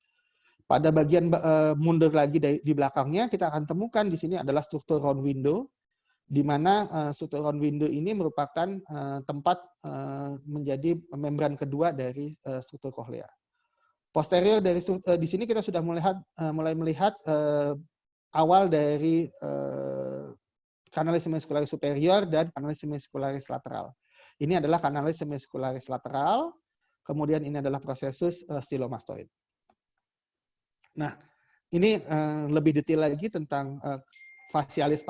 Pada bagian mundur lagi di belakangnya, kita akan temukan di sini adalah struktur round window, di mana struktur round window ini merupakan tempat menjadi membran kedua dari struktur kohlea. Posterior dari di sini kita sudah mulai melihat awal dari kanalis semiskularis superior dan kanalis semiskularis lateral. Ini adalah kanalis semiskularis lateral, kemudian ini adalah processus stylomastoid. Nah, ini lebih detail lagi tentang facialis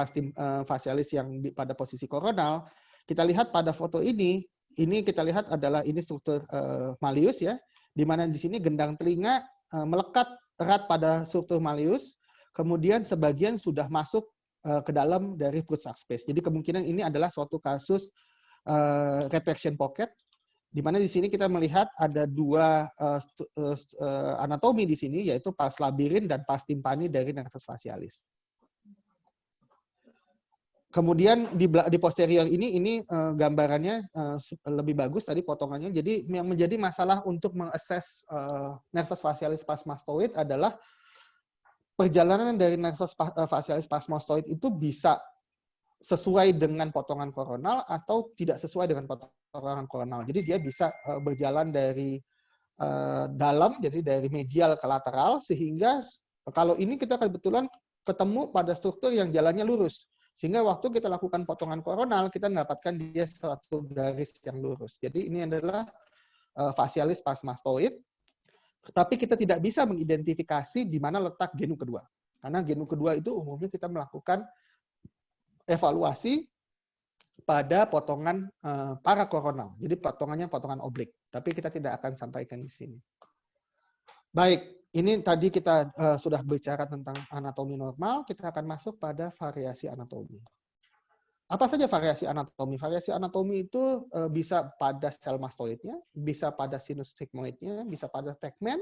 yang pada posisi koronal. Kita lihat pada foto ini kita lihat adalah ini struktur malleus ya, di mana di sini gendang telinga melekat erat pada struktur malleus, kemudian sebagian sudah masuk ke dalam dari Prusak space. Jadi kemungkinan ini adalah suatu kasus retraction pocket, di mana di sini kita melihat ada dua anatomi di sini, yaitu pas labirin dan pas timpani dari nervus facialis. Kemudian di posterior ini gambarannya lebih bagus tadi potongannya. Jadi yang menjadi masalah untuk mengakses nervus facialis pas mastoid adalah perjalanan dari nervus facialis pas mastoid itu bisa sesuai dengan potongan koronal atau tidak sesuai dengan potongan koronal. Jadi dia bisa berjalan dari dalam, jadi dari medial ke lateral, sehingga kalau ini kita kebetulan ketemu pada struktur yang jalannya lurus. Sehingga waktu kita lakukan potongan koronal, kita mendapatkan dia satu garis yang lurus. Jadi ini adalah facialis pas mastoid, tapi kita tidak bisa mengidentifikasi di mana letak genu kedua. Karena genu kedua itu umumnya kita melakukan evaluasi pada potongan parakoronal. Jadi potongannya potongan oblik. Tapi kita tidak akan sampaikan di sini. Baik, ini tadi kita sudah bicara tentang anatomi normal. Kita akan masuk pada variasi anatomi. Apa saja variasi anatomi? Variasi anatomi itu bisa pada sel mastoidnya, bisa pada sinus sigmoidnya, bisa pada tegmen,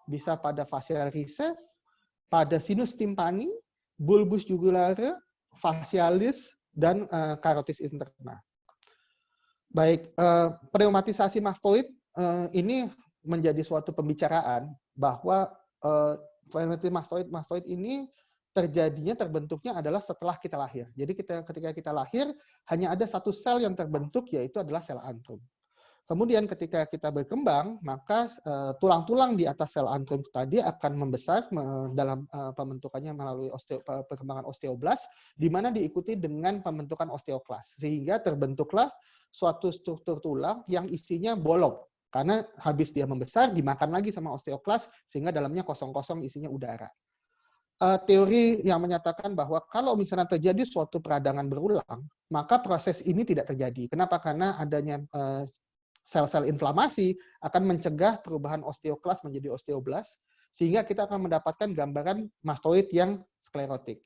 bisa pada facial recess, pada sinus timpani, bulbus jugulare, facialis, dan carotis interna. Baik, pneumatisasi mastoid ini menjadi suatu pembicaraan bahwa pneumatisasi mastoid ini terbentuknya adalah setelah kita lahir. Jadi ketika kita lahir, hanya ada satu sel yang terbentuk, yaitu adalah sel antrum. Kemudian ketika kita berkembang, maka tulang-tulang di atas sel antrum tadi akan membesar dalam pembentukannya melalui perkembangan osteoblast, di mana diikuti dengan pembentukan osteoklas. Sehingga terbentuklah suatu struktur tulang yang isinya bolong. Karena habis dia membesar, dimakan lagi sama osteoklas, sehingga dalamnya kosong-kosong isinya udara. Teori yang menyatakan bahwa kalau misalnya terjadi suatu peradangan berulang, maka proses ini tidak terjadi. Kenapa? Karena adanya sel-sel inflamasi akan mencegah perubahan osteoklas menjadi osteoblast, sehingga kita akan mendapatkan gambaran mastoid yang sklerotik.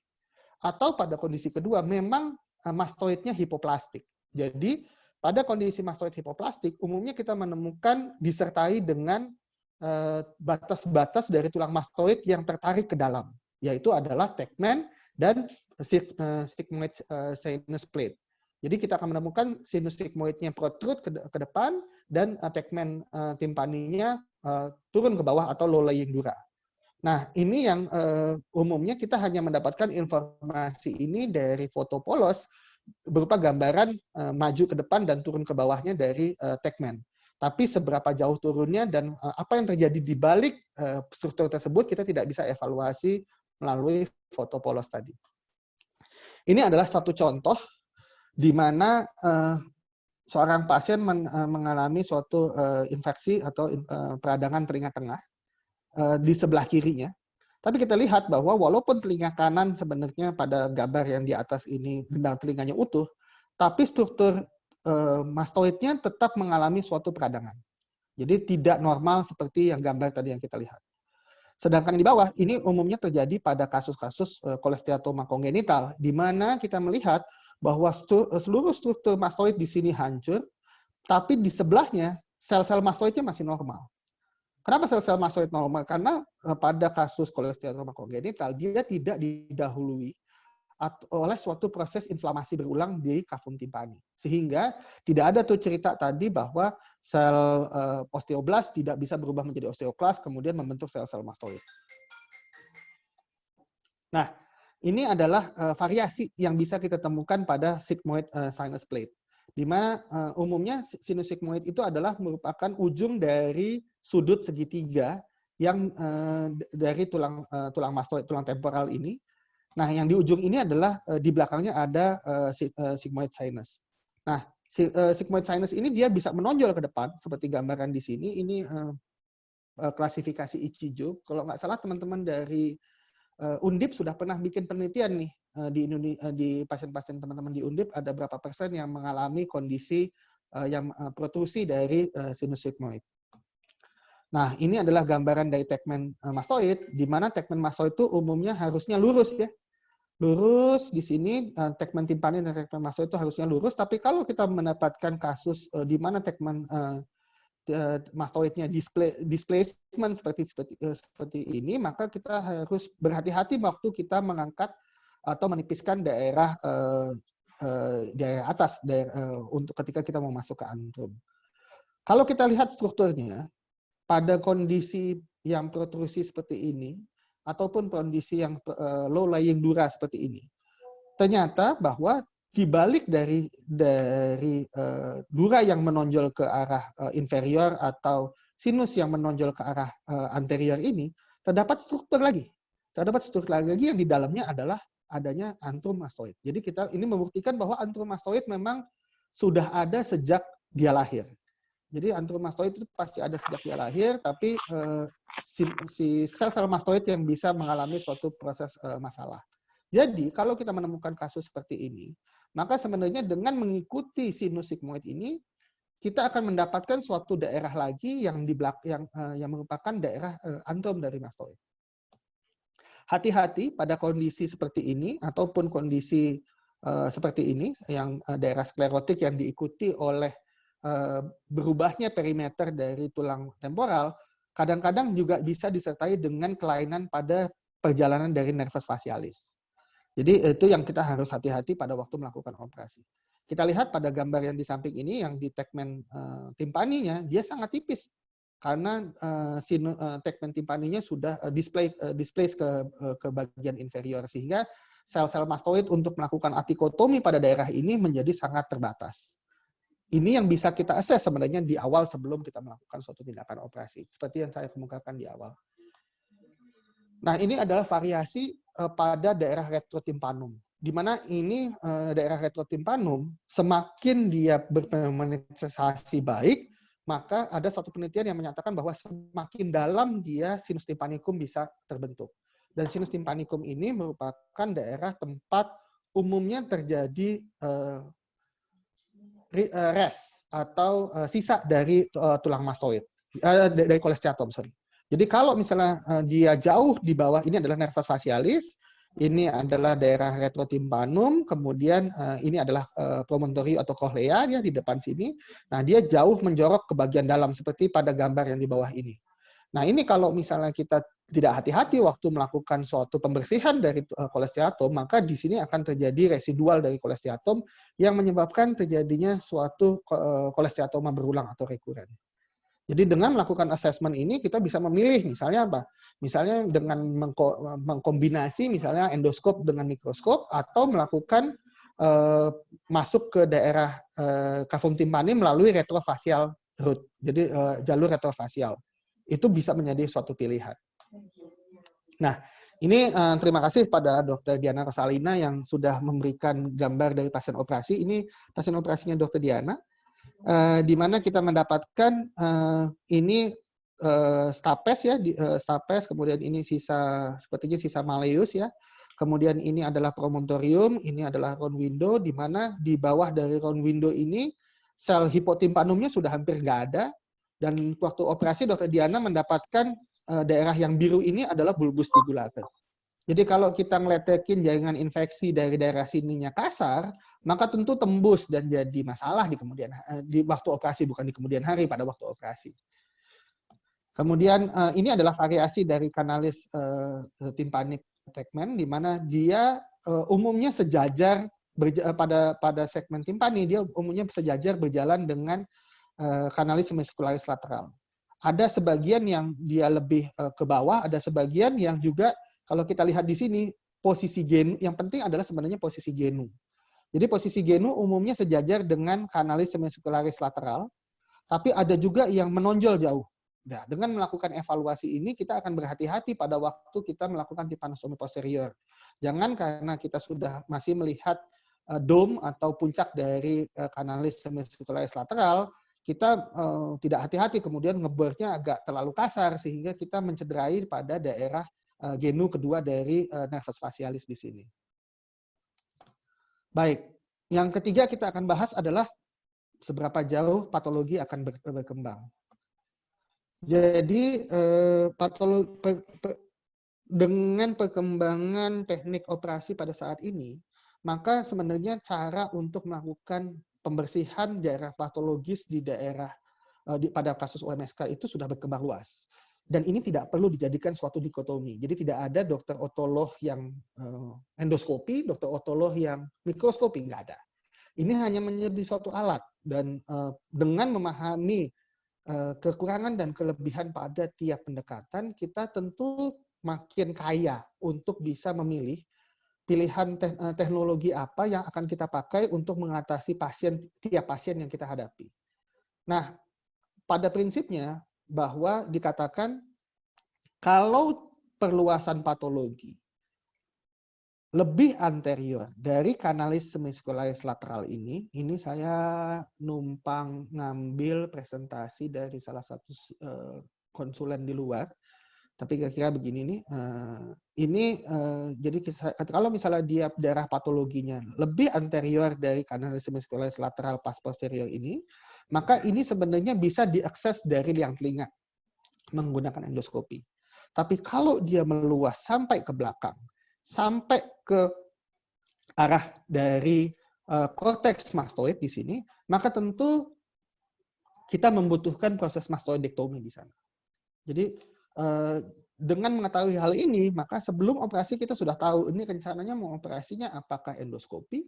Atau pada kondisi kedua, memang mastoidnya hipoplastik. Jadi, pada kondisi mastoid hipoplastik, umumnya kita menemukan disertai dengan batas-batas dari tulang mastoid yang tertarik ke dalam, yaitu adalah tegmen dan sigmoid sinus plate. Jadi kita akan menemukan sinus sigmoidnya protrude ke depan dan tegmen timpaninya turun ke bawah atau low lying dura. Nah, ini yang umumnya kita hanya mendapatkan informasi ini dari foto polos berupa gambaran maju ke depan dan turun ke bawahnya dari tegmen. Tapi seberapa jauh turunnya dan apa yang terjadi di balik struktur tersebut kita tidak bisa evaluasi melalui foto polos tadi. Ini adalah satu contoh di mana seorang pasien mengalami suatu infeksi atau peradangan telinga tengah di sebelah kirinya. Tapi kita lihat bahwa walaupun telinga kanan sebenarnya pada gambar yang di atas ini gendang telinganya utuh, tapi struktur mastoidnya tetap mengalami suatu peradangan. Jadi tidak normal seperti yang gambar tadi yang kita lihat. Sedangkan di bawah, ini umumnya terjadi pada kasus-kasus kolesteatoma kongenital, di mana kita melihat bahwa seluruh struktur mastoid di sini hancur, tapi di sebelahnya sel-sel mastoidnya masih normal. Kenapa sel-sel mastoid normal? Karena pada kasus kolesteatoma kongenital, dia tidak didahului oleh suatu proses inflamasi berulang di cavum timpani. Sehingga tidak ada tuh cerita tadi bahwa sel osteoblast tidak bisa berubah menjadi osteoklas, kemudian membentuk sel-sel mastoid. Nah, ini adalah variasi yang bisa kita temukan pada sigmoid sinus plate. Di mana umumnya sinus sigmoid itu adalah merupakan ujung dari sudut segitiga yang dari tulang mastoid, tulang temporal ini. Nah, yang di ujung ini adalah di belakangnya ada sigmoid sinus. Nah, sigmoid sinus ini dia bisa menonjol ke depan seperti gambaran di sini. Ini klasifikasi Ichijo. Kalau nggak salah teman-teman dari Undip sudah pernah bikin penelitian nih di pasien-pasien teman-teman di Undip ada berapa persen yang mengalami kondisi yang protrusi dari sinus sigmoid. Nah, ini adalah gambaran dari tegmen mastoid, di mana tegmen mastoid itu umumnya harusnya lurus ya. Lurus di sini tegmen timpani dan tegmen mastoid itu harusnya lurus, tapi kalau kita mendapatkan kasus di mana tegmen mastoidnya displacement seperti ini, maka kita harus berhati-hati waktu kita mengangkat atau menipiskan daerah atas untuk ketika kita mau masuk ke antrum. Kalau kita lihat strukturnya pada kondisi yang protrusi seperti ini ataupun kondisi yang low lying dura seperti ini, ternyata bahwa di balik dari dura yang menonjol ke arah inferior atau sinus yang menonjol ke arah anterior ini, terdapat struktur lagi. Terdapat struktur lagi yang di dalamnya adalah adanya antrum mastoid. Jadi ini membuktikan bahwa antrum mastoid memang sudah ada sejak dia lahir. Jadi antrum mastoid itu pasti ada sejak dia lahir, tapi si sel-sel mastoid yang bisa mengalami suatu proses masalah. Jadi kalau kita menemukan kasus seperti ini, maka sebenarnya dengan mengikuti sinus sigmoid ini, kita akan mendapatkan suatu daerah lagi yang yang merupakan daerah antrum dari mastoid. Hati-hati pada kondisi seperti ini ataupun kondisi seperti ini yang daerah sklerotik yang diikuti oleh berubahnya perimeter dari tulang temporal, kadang-kadang juga bisa disertai dengan kelainan pada perjalanan dari nervus facialis. Jadi itu yang kita harus hati-hati pada waktu melakukan operasi. Kita lihat pada gambar yang di samping ini, yang di tegmen timpaninya, dia sangat tipis. Karena tegmen timpaninya sudah displace ke bagian inferior. Sehingga sel-sel mastoid untuk melakukan atikotomi pada daerah ini menjadi sangat terbatas. Ini yang bisa kita assess sebenarnya di awal sebelum kita melakukan suatu tindakan operasi. Seperti yang saya kemukakan di awal. Nah, ini adalah variasi pada daerah retrotimpanum. Di mana ini daerah retrotimpanum, semakin dia berpenetrasi baik, maka ada satu penelitian yang menyatakan bahwa semakin dalam dia sinus timpanicum bisa terbentuk. Dan sinus timpanicum ini merupakan daerah tempat umumnya terjadi rest atau sisa dari tulang mastoid, dari kolesteatom, sorry. Jadi kalau misalnya dia jauh di bawah, ini adalah nervus facialis, ini adalah daerah retrotimpanum, kemudian ini adalah promontory atau cochlea ya di depan sini. Nah, dia jauh menjorok ke bagian dalam seperti pada gambar yang di bawah ini. Nah, ini kalau misalnya kita tidak hati-hati waktu melakukan suatu pembersihan dari kolesteatom, maka di sini akan terjadi residual dari kolesteatom yang menyebabkan terjadinya suatu kolesteatoma berulang atau rekuren. Jadi dengan melakukan assessment ini kita bisa memilih misalnya apa? Misalnya dengan mengkombinasi misalnya endoskop dengan mikroskop atau melakukan masuk ke daerah cavum tympani melalui retrofacial route. Jadi jalur retrofacial. Itu bisa menjadi suatu pilihan. Nah, ini terima kasih pada Dr. Diana Rosalina yang sudah memberikan gambar dari pasien operasi. Ini pasien operasinya Dr. Diana. Di mana kita mendapatkan ini stapes ya, stapes, kemudian ini sepertinya sisa malleus ya, kemudian ini adalah promontorium, ini adalah round window, di mana di bawah dari round window ini sel hipotimpanumnya sudah hampir nggak ada, dan waktu operasi Dr. Diana mendapatkan daerah yang biru ini adalah bulbus bigulatus. Jadi kalau kita ngeletekin jaringan infeksi dari daerah sininya kasar, maka tentu tembus dan jadi masalah di waktu operasi, bukan di kemudian hari pada waktu operasi. Kemudian ini adalah variasi dari kanalis tympanic segmen, di mana dia umumnya sejajar pada segmen timpani, dia umumnya sejajar berjalan dengan kanalis semicircularis lateral. Ada sebagian yang dia lebih ke bawah, ada sebagian yang juga kalau kita lihat di sini, posisi genu, yang penting adalah sebenarnya posisi genu. Jadi posisi genu umumnya sejajar dengan kanalis semicircularis lateral, tapi ada juga yang menonjol jauh. Nah, dengan melakukan evaluasi ini, kita akan berhati-hati pada waktu kita melakukan tympanostomy posterior. Jangan karena kita sudah masih melihat dome atau puncak dari kanalis semicircularis lateral, kita tidak hati-hati, kemudian ngebornya agak terlalu kasar, sehingga kita mencederai pada daerah genu kedua dari nervus facialis di sini. Baik, yang ketiga kita akan bahas adalah seberapa jauh patologi akan berkembang. Jadi dengan perkembangan teknik operasi pada saat ini, maka sebenarnya cara untuk melakukan pembersihan daerah patologis di daerah pada kasus UMSK itu sudah berkembang luas. Dan ini tidak perlu dijadikan suatu dikotomi. Jadi tidak ada dokter otolog yang endoskopi, dokter otolog yang mikroskopi, nggak ada. Ini hanya menjadi suatu alat. Dan dengan memahami kekurangan dan kelebihan pada tiap pendekatan, kita tentu makin kaya untuk bisa memilih pilihan teknologi apa yang akan kita pakai untuk mengatasi tiap pasien yang kita hadapi. Nah, pada prinsipnya, bahwa dikatakan kalau perluasan patologi lebih anterior dari kanalis semicircularis lateral ini saya numpang ngambil presentasi dari salah satu konsulen di luar, Tapi kira-kira begini nih, jadi kalau misalnya dia daerah patologinya lebih anterior dari kanalis hemispheres lateral pas posterior ini, maka ini sebenarnya bisa diakses dari liang telinga menggunakan endoskopi. Tapi kalau dia meluas sampai ke belakang, sampai ke arah dari korteks mastoid di sini, maka tentu kita membutuhkan proses mastoidektomi di sana. Jadi dengan mengetahui hal ini, maka sebelum operasi kita sudah tahu ini rencananya mau operasinya apakah endoskopi,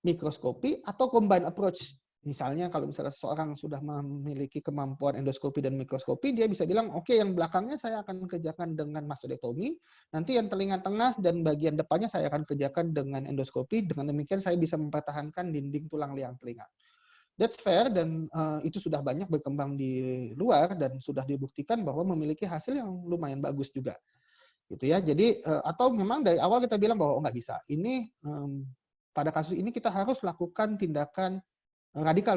mikroskopi, atau combine approach. Misalnya kalau misalnya seseorang sudah memiliki kemampuan endoskopi dan mikroskopi, dia bisa bilang, oke, yang belakangnya saya akan kerjakan dengan mastoidektomi, nanti yang telinga tengah dan bagian depannya saya akan kerjakan dengan endoskopi, dengan demikian saya bisa mempertahankan dinding tulang liang telinga. That's fair, dan itu sudah banyak berkembang di luar dan sudah dibuktikan bahwa memiliki hasil yang lumayan bagus juga, gitu ya. Jadi atau memang dari awal kita bilang bahwa nggak bisa. Ini pada kasus ini kita harus lakukan tindakan radikal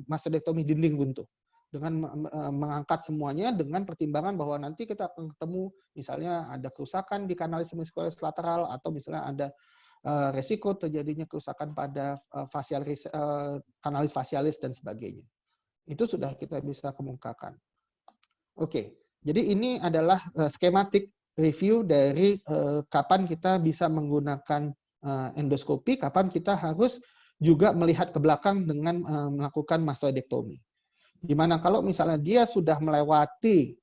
mastoidektomi dinding buntu dengan mengangkat semuanya dengan pertimbangan bahwa nanti kita akan ketemu misalnya ada kerusakan di kanalis hemispheres lateral atau misalnya ada resiko terjadinya kerusakan pada kanalis fasialis dan sebagainya. Itu sudah kita bisa kemukakan. Oke, jadi ini adalah skematik review dari kapan kita bisa menggunakan endoskopi, kapan kita harus juga melihat ke belakang dengan melakukan mastoidektomi. Dimana kalau misalnya dia sudah melewati,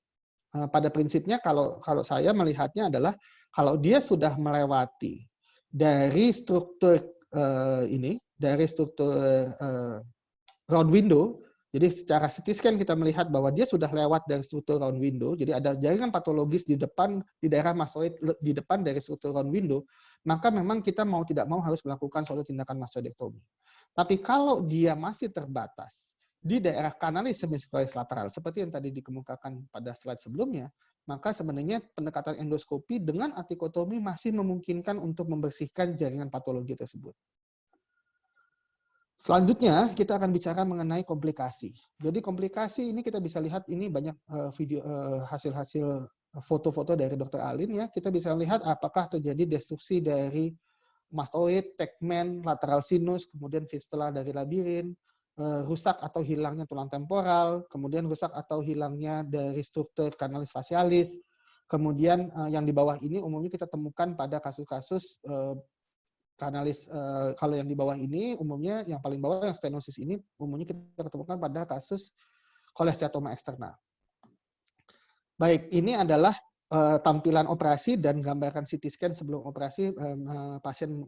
pada prinsipnya kalau saya melihatnya adalah kalau dia sudah melewati dari struktur dari struktur round window, jadi secara CT scan kita melihat bahwa dia sudah lewat dari struktur round window, jadi ada jaringan patologis di depan, di daerah mastoid, di depan dari struktur round window, maka memang kita mau tidak mau harus melakukan suatu tindakan mastoidektomi. Tapi kalau dia masih terbatas di daerah kanalis hemispheres lateral, seperti yang tadi dikemukakan pada slide sebelumnya, maka sebenarnya pendekatan endoskopi dengan apikotomi masih memungkinkan untuk membersihkan jaringan patologi tersebut. Selanjutnya kita akan bicara mengenai komplikasi. Jadi komplikasi ini kita bisa lihat ini banyak video hasil-hasil foto-foto dari Dr. Alin ya. Kita bisa lihat apakah terjadi destruksi dari mastoid, tegmen, lateral sinus, kemudian fistula dari labirin, rusak atau hilangnya tulang temporal, kemudian rusak atau hilangnya dari struktur kanalis fasialis, kemudian yang di bawah ini umumnya kita temukan pada kasus-kasus kanalis, kalau yang di bawah ini umumnya yang paling bawah yang stenosis ini umumnya kita temukan pada kasus kolesteatoma eksternal. Baik, ini adalah tampilan operasi dan gambaran CT scan sebelum operasi pasien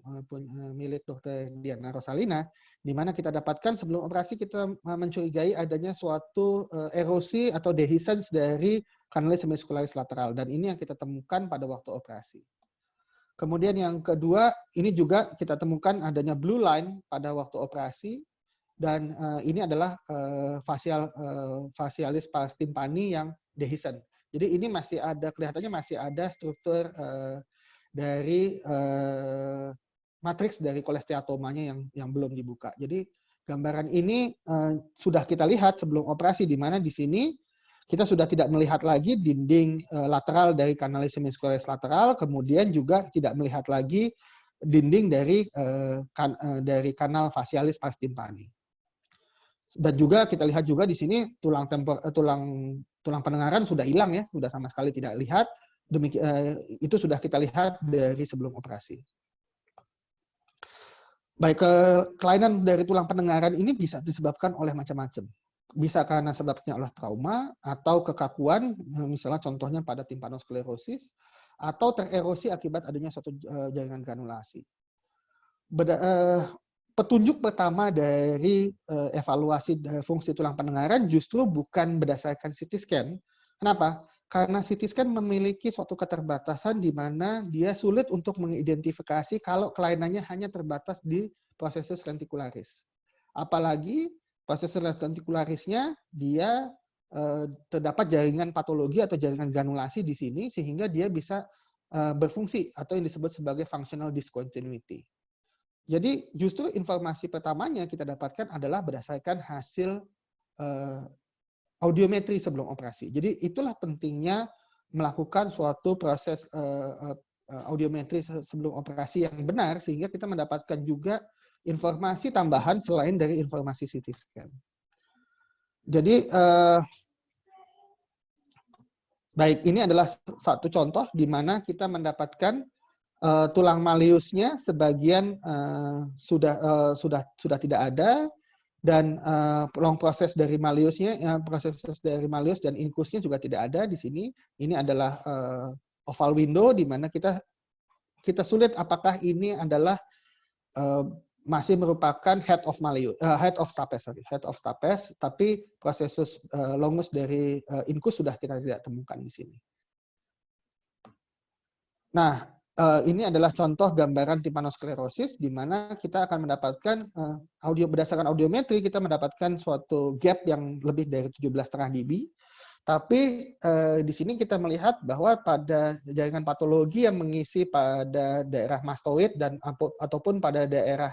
milik Dr. Diana Rosalina, di mana kita dapatkan sebelum operasi kita mencurigai adanya suatu erosi atau dehiscence dari kanalis hemispheres lateral, dan ini yang kita temukan pada waktu operasi. Kemudian yang kedua, ini juga kita temukan adanya blue line pada waktu operasi, dan ini adalah fasialis pars timpani yang dehiscent. Jadi ini masih ada, kelihatannya masih ada struktur dari matriks dari kolesteatomanya yang belum dibuka. Jadi gambaran ini sudah kita lihat sebelum operasi, di mana di sini kita sudah tidak melihat lagi dinding lateral dari kanalis hemispheres lateral, kemudian juga tidak melihat lagi dinding dari kanal fasialis pars timpani. Dan juga kita lihat juga di sini tulang pendengaran sudah hilang ya, sudah sama sekali tidak lihat. Itu sudah kita lihat dari sebelum operasi. Baik, kelainan dari tulang pendengaran ini bisa disebabkan oleh macam-macam. Bisa karena sebabnya oleh trauma atau kekakuan, misalnya contohnya pada timpanosklerosis, atau tererosi akibat adanya suatu jaringan granulasi. Petunjuk pertama dari evaluasi fungsi tulang pendengaran justru bukan berdasarkan CT scan. Kenapa? Karena CT scan memiliki suatu keterbatasan di mana dia sulit untuk mengidentifikasi kalau kelainannya hanya terbatas di prosesus lenticularis. Apalagi prosesus lenticularisnya dia terdapat jaringan patologi atau jaringan granulasi di sini sehingga dia bisa berfungsi atau yang disebut sebagai functional discontinuity. Jadi justru informasi pertamanya kita dapatkan adalah berdasarkan hasil audiometri sebelum operasi. Jadi itulah pentingnya melakukan suatu proses audiometri sebelum operasi yang benar, sehingga kita mendapatkan juga informasi tambahan selain dari informasi CT scan. Jadi, baik, ini adalah satu contoh di mana kita mendapatkan tulang maliusnya sebagian sudah tidak ada, dan long proses dari maliusnya, proses dari malius dan inkusnya juga tidak ada di sini. Ini adalah oval window di mana kita sulit apakah ini adalah masih merupakan head of stapes, tapi proses longus dari inkus sudah kita tidak temukan di sini. Nah, ini adalah contoh gambaran timpanosklerosis di mana kita akan mendapatkan berdasarkan audiometri kita mendapatkan suatu gap yang lebih dari 17,5 dB. Tapi di sini kita melihat bahwa pada jaringan patologi yang mengisi pada daerah mastoid dan ataupun pada daerah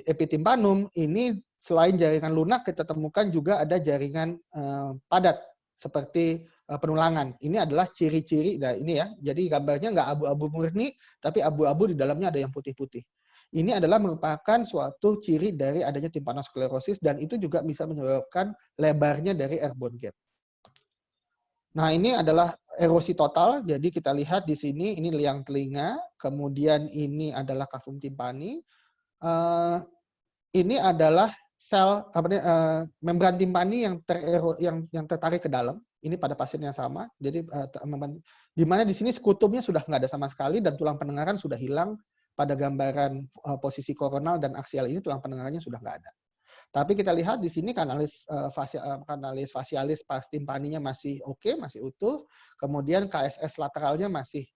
epitimpanum ini, selain jaringan lunak kita temukan juga ada jaringan padat seperti penulangan. Ini adalah ciri-ciri, nah ini ya, jadi gambarnya nggak abu-abu murni, tapi abu-abu di dalamnya ada yang putih-putih. Ini adalah merupakan suatu ciri dari adanya timpanosklerosis, dan itu juga bisa menyebabkan lebarnya dari airborne gap. Nah, ini adalah erosi total, jadi kita lihat di sini, ini liang telinga, kemudian ini adalah kavum timpani, ini adalah sel membran timpani yang tertarik ke dalam. Ini pada pasien yang sama. Jadi di mana di sini skutumnya sudah nggak ada sama sekali dan tulang pendengaran sudah hilang. Pada gambaran posisi koronal dan aksial ini tulang pendengarannya sudah nggak ada. Tapi kita lihat di sini kanalis facialis pas timpaninya masih oke, masih utuh. Kemudian KSS lateralnya masih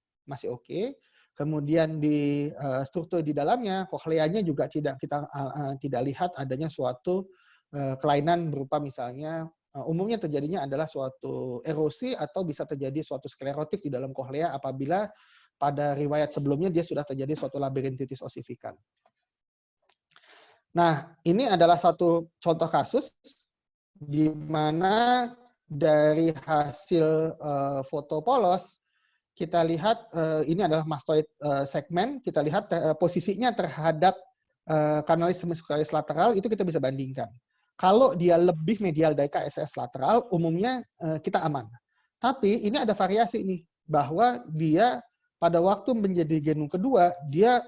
oke. Kemudian di struktur di dalamnya, kokleanya juga kita tidak lihat adanya suatu kelainan berupa misalnya umumnya terjadinya adalah suatu erosi atau bisa terjadi suatu sklerotik di dalam koklea apabila pada riwayat sebelumnya dia sudah terjadi suatu labirintitis osifikan. Nah, ini adalah satu contoh kasus di mana dari hasil foto polos kita lihat ini adalah mastoid segmen, kita lihat posisinya terhadap kanalis hemispheris lateral itu kita bisa bandingkan. Kalau dia lebih medial dari KSS lateral, umumnya kita aman. Tapi ini ada variasi nih, bahwa dia pada waktu menjadi genum kedua, dia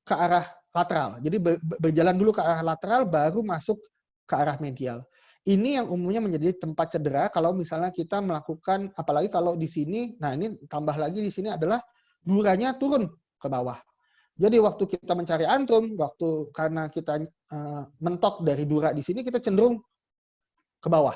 ke arah lateral. Jadi berjalan dulu ke arah lateral, baru masuk ke arah medial. Ini yang umumnya menjadi tempat cedera kalau misalnya kita melakukan, apalagi kalau di sini, nah ini tambah lagi di sini adalah duranya turun ke bawah. Jadi waktu kita mencari antrum, karena kita mentok dari dura di sini, kita cenderung ke bawah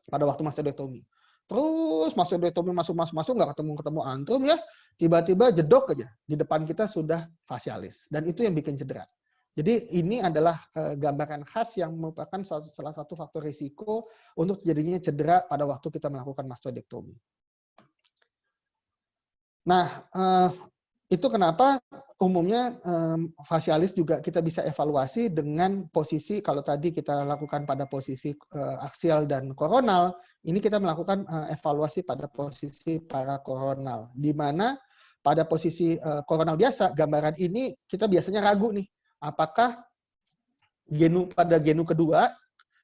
pada waktu mastoidektomi. Terus mastoidektomi masuk, nggak ketemu antrum ya, tiba-tiba jedok aja di depan kita sudah facialis, dan itu yang bikin cedera. Jadi ini adalah gambaran khas yang merupakan salah satu faktor risiko untuk terjadinya cedera pada waktu kita melakukan mastoidektomi. Nah, itu kenapa umumnya facialis juga kita bisa evaluasi dengan posisi, kalau tadi kita lakukan pada posisi aksial dan koronal, ini kita melakukan evaluasi pada posisi parakoronal, di mana pada posisi koronal biasa, gambaran ini kita biasanya ragu nih, apakah pada genum kedua,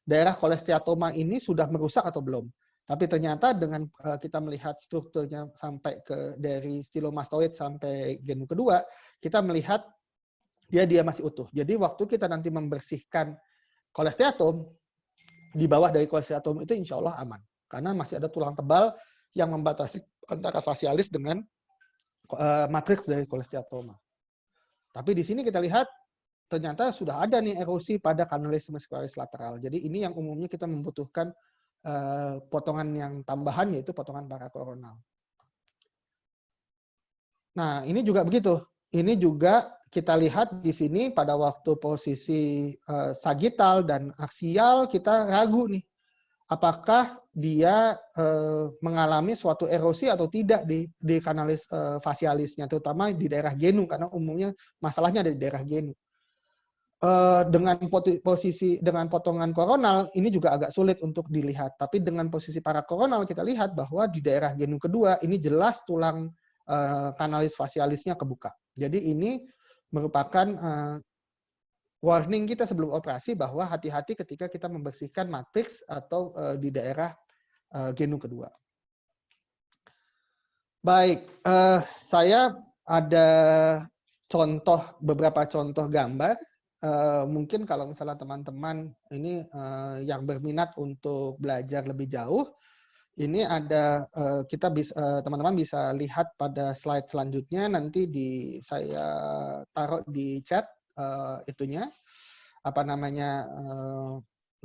daerah kolesteatoma ini sudah merusak atau belum. Tapi ternyata dengan kita melihat strukturnya sampai dari stilomastoid sampai genum kedua, kita melihat dia masih utuh. Jadi waktu kita nanti membersihkan kolesteatom, di bawah dari kolesteatom itu insya Allah aman. Karena masih ada tulang tebal yang membatasi antara facialis dengan matriks dari kolesteatoma. Tapi di sini kita lihat ternyata sudah ada nih erosi pada kanalis hemispheris lateral. Jadi ini yang umumnya kita membutuhkan potongan yang tambahan, yaitu potongan parakoronal. Nah, ini juga begitu. Ini juga kita lihat di sini pada waktu posisi sagital dan aksial kita ragu nih, apakah dia mengalami suatu erosi atau tidak di kanalis facialisnya, terutama di daerah genum, karena umumnya masalahnya ada di daerah genum. dengan posisi dengan potongan koronal ini juga agak sulit untuk dilihat. Tapi dengan posisi parakoronal kita lihat bahwa di daerah genum kedua ini jelas tulang kanalis facialisnya kebuka. Jadi ini merupakan warning kita sebelum operasi bahwa hati-hati ketika kita membersihkan matriks atau di daerah genum kedua. Baik, saya ada beberapa contoh gambar. Mungkin kalau misalnya teman-teman ini yang berminat untuk belajar lebih jauh, ini ada teman-teman bisa lihat pada slide selanjutnya, nanti saya taruh di chat itunya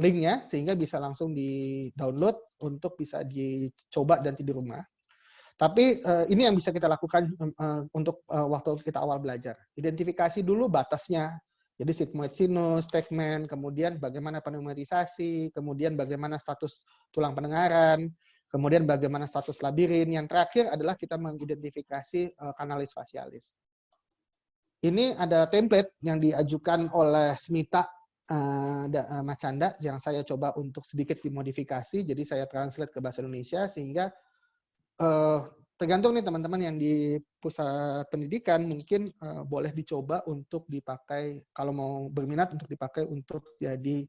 linknya, sehingga bisa langsung di-download untuk bisa dicoba nanti di rumah. Tapi ini yang bisa kita lakukan untuk waktu kita awal belajar. Identifikasi dulu batasnya. Jadi sigmoid sinus, tegmen, kemudian bagaimana pneumatisasi, kemudian bagaimana status tulang pendengaran, kemudian bagaimana status labirin. Yang terakhir adalah kita mengidentifikasi kanalis facialis. Ini ada template yang diajukan oleh Smita Macanda yang saya coba untuk sedikit dimodifikasi. Jadi saya translate ke bahasa Indonesia sehingga tergantung nih teman-teman yang di pusat pendidikan mungkin boleh dicoba untuk dipakai kalau mau berminat untuk dipakai untuk jadi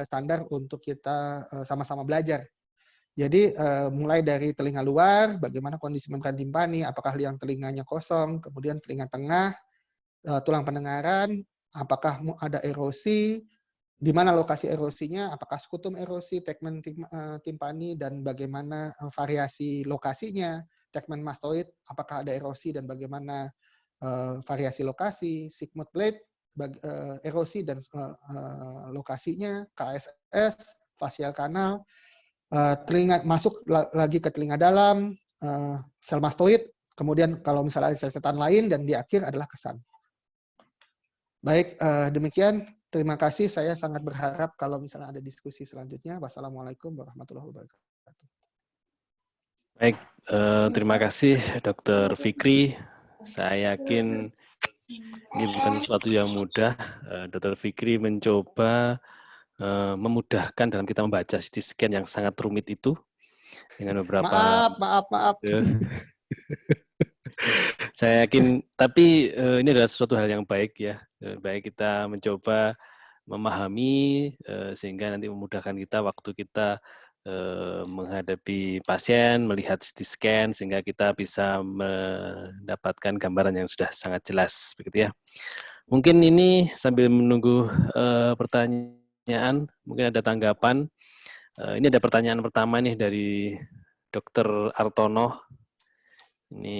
standar untuk kita sama-sama belajar. Jadi mulai dari telinga luar, bagaimana kondisi membran timpani, apakah yang telinganya kosong, kemudian telinga tengah, tulang pendengaran, apakah ada erosi, di mana lokasi erosinya, apakah skutum erosi, tegmen timpani, dan bagaimana variasi lokasinya, tegmen mastoid, apakah ada erosi dan bagaimana variasi lokasi, sigmoid blade, erosi dan lokasinya, KSS, facial kanal, telinga masuk lagi ke telinga dalam, sel mastoid, kemudian kalau misalnya ada sel-setan lain, dan di akhir adalah kesan. Baik, demikian. Terima kasih. Saya sangat berharap kalau misalnya ada diskusi selanjutnya. Wassalamualaikum warahmatullahi wabarakatuh. Baik, terima kasih Dr. Fikri. Saya yakin ini bukan sesuatu yang mudah. Dr. Fikri mencoba memudahkan dalam kita membaca CT scan yang sangat rumit itu dengan beberapa maaf. Saya yakin, tapi ini adalah sesuatu hal yang baik ya. Baik kita mencoba memahami sehingga nanti memudahkan kita waktu kita menghadapi pasien, melihat CT scan sehingga kita bisa mendapatkan gambaran yang sudah sangat jelas, begitu ya. Mungkin ini sambil menunggu pertanyaan, mungkin ada tanggapan. Ini ada pertanyaan pertama nih dari Dr. Artono. Ini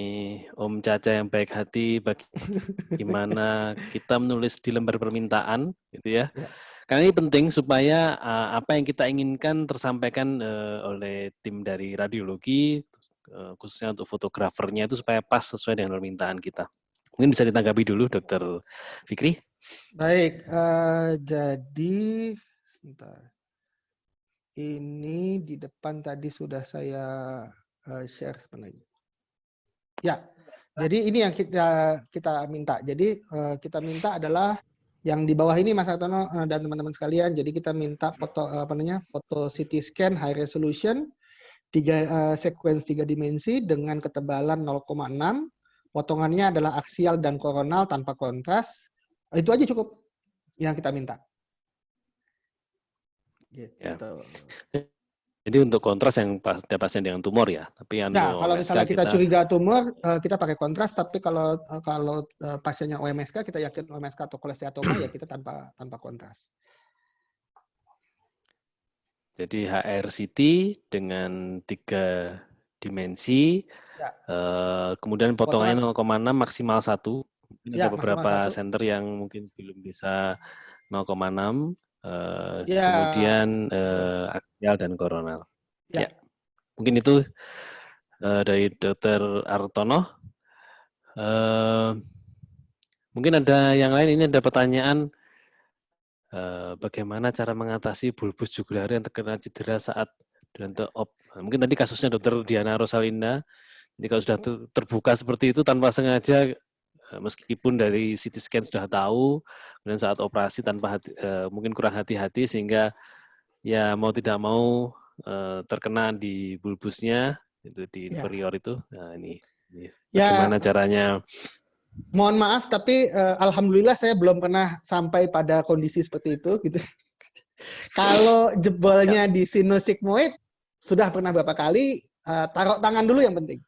Om Caca yang baik hati, bagaimana kita menulis di lembar permintaan, gitu ya. Karena ini penting supaya apa yang kita inginkan tersampaikan oleh tim dari radiologi, khususnya untuk fotografernya itu supaya pas sesuai dengan permintaan kita. Mungkin bisa ditanggapi dulu, Dr. Fikri. Baik, jadi sebentar. Ini di depan tadi sudah saya share sebenarnya. Ya, jadi ini yang kita minta. Jadi kita minta adalah yang di bawah ini Mas Artono dan teman-teman sekalian. Jadi kita minta foto foto CT scan high resolution, sequence 3 dimensi dengan ketebalan 0,6. Potongannya adalah aksial dan koronal tanpa kontras. Itu aja cukup yang kita minta. Gitu. Ya. Jadi untuk kontras yang pada pasien dengan tumor ya, tapi nah, kalau misalnya kita curiga tumor, kita pakai kontras. Tapi kalau pasiennya OMSK, kita yakin OMSK atau kolesteatoma ya kita tanpa kontras. Jadi HRCT dengan 3 dimensi, ya. Kemudian potongannya 0,6 maksimal 1. Ada beberapa center yang mungkin belum bisa 0,6. Kemudian aksial dan koronal. Ya. Mungkin itu dari Dr. Artono. Mungkin ada yang lain. Ini ada pertanyaan bagaimana cara mengatasi bulbus jugulare yang terkena cedera saat dental op. Mungkin tadi kasusnya Dr. Diana Rosalinda. Jadi kalau sudah terbuka seperti itu tanpa sengaja meskipun dari CT scan sudah tahu, kemudian saat operasi tanpa mungkin kurang hati-hati sehingga ya mau tidak mau terkena di bulbusnya itu di inferior itu. Nah ini bagaimana caranya? Mohon maaf, tapi alhamdulillah saya belum pernah sampai pada kondisi seperti itu gitu. Kalau jebolnya di sinus sigmoid sudah pernah berapa kali, taruh tangan dulu yang penting.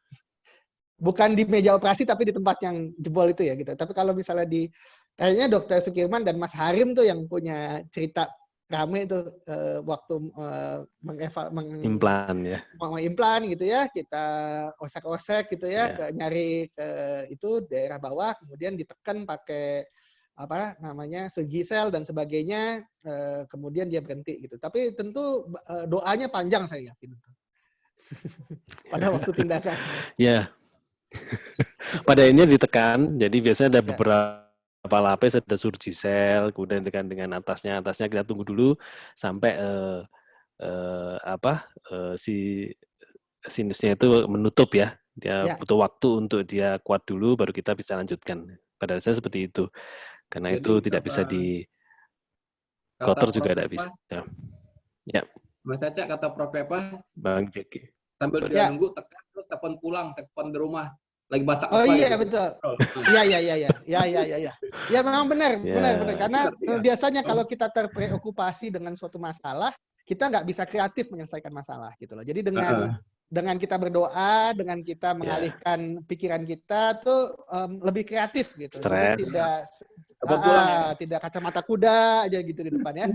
Bukan di meja operasi tapi di tempat yang jebol itu ya gitu. Tapi kalau misalnya kayaknya Dokter Sukirman dan Mas Harim tuh yang punya cerita rame itu waktu mengimplan gitu ya, kita osek-osek gitu ya, nyari ke itu daerah bawah, kemudian ditekan pakai apa namanya segi sel dan sebagainya, kemudian dia berhenti gitu. Tapi tentu doanya panjang saya yakin pada waktu tindakan. Ya. Pada ini ditekan, jadi biasanya ada beberapa lapis, ada surgisel, kemudian ditekan dengan atasnya kita tunggu dulu sampai si sinusnya itu menutup ya. Dia butuh waktu untuk dia kuat dulu, baru kita bisa lanjutkan. Pada dasarnya seperti itu, karena jadi, itu tidak bisa di kotor juga tidak bisa. Ya. Mas Caca, kata Prof. Pepa, Bang Jeki. sambil dia nunggu tekan terus telepon pulang, telepon di rumah lagi masak apa iya gitu. Betul. Iya. Ya memang benar karena biasanya kalau kita terpreokupasi dengan suatu masalah, kita nggak bisa kreatif menyelesaikan masalah gitu loh. Jadi dengan kita berdoa, dengan kita mengalihkan pikiran kita tuh lebih kreatif gitu. Stres. Jadi tidak kacamata kuda aja gitu di depan ya.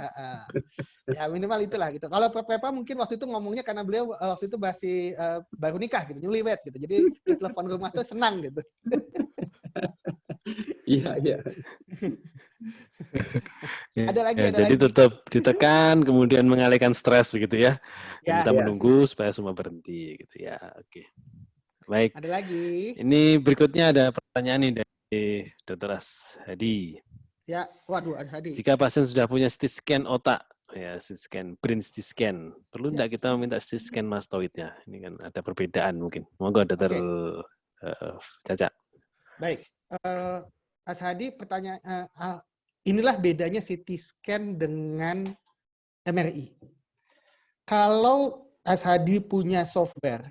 Ya minimal itulah gitu. Kalau Pepa mungkin waktu itu ngomongnya karena beliau waktu itu masih baru nikah gitu, newlywed gitu. Jadi di telepon rumah tuh senang gitu. Iya. Ada lagi. Jadi tetap ditekan, kemudian mengalihkan stres begitu ya. Dan kita menunggu supaya semua berhenti gitu ya. Oke. Baik. Ada lagi. Ini berikutnya ada pertanyaan nih dari Dr. Hadi. Ya, waduh, Hadi. Jika pasien sudah punya CT scan otak, ya CT scan, brain CT scan, perlu tidak kita meminta CT scan mastoidnya? Ini kan ada perbedaan mungkin. Monggo Dr. Caca. Baik, Mas Hadi, pertanyaan inilah bedanya CT scan dengan MRI. Kalau Mas Hadi punya software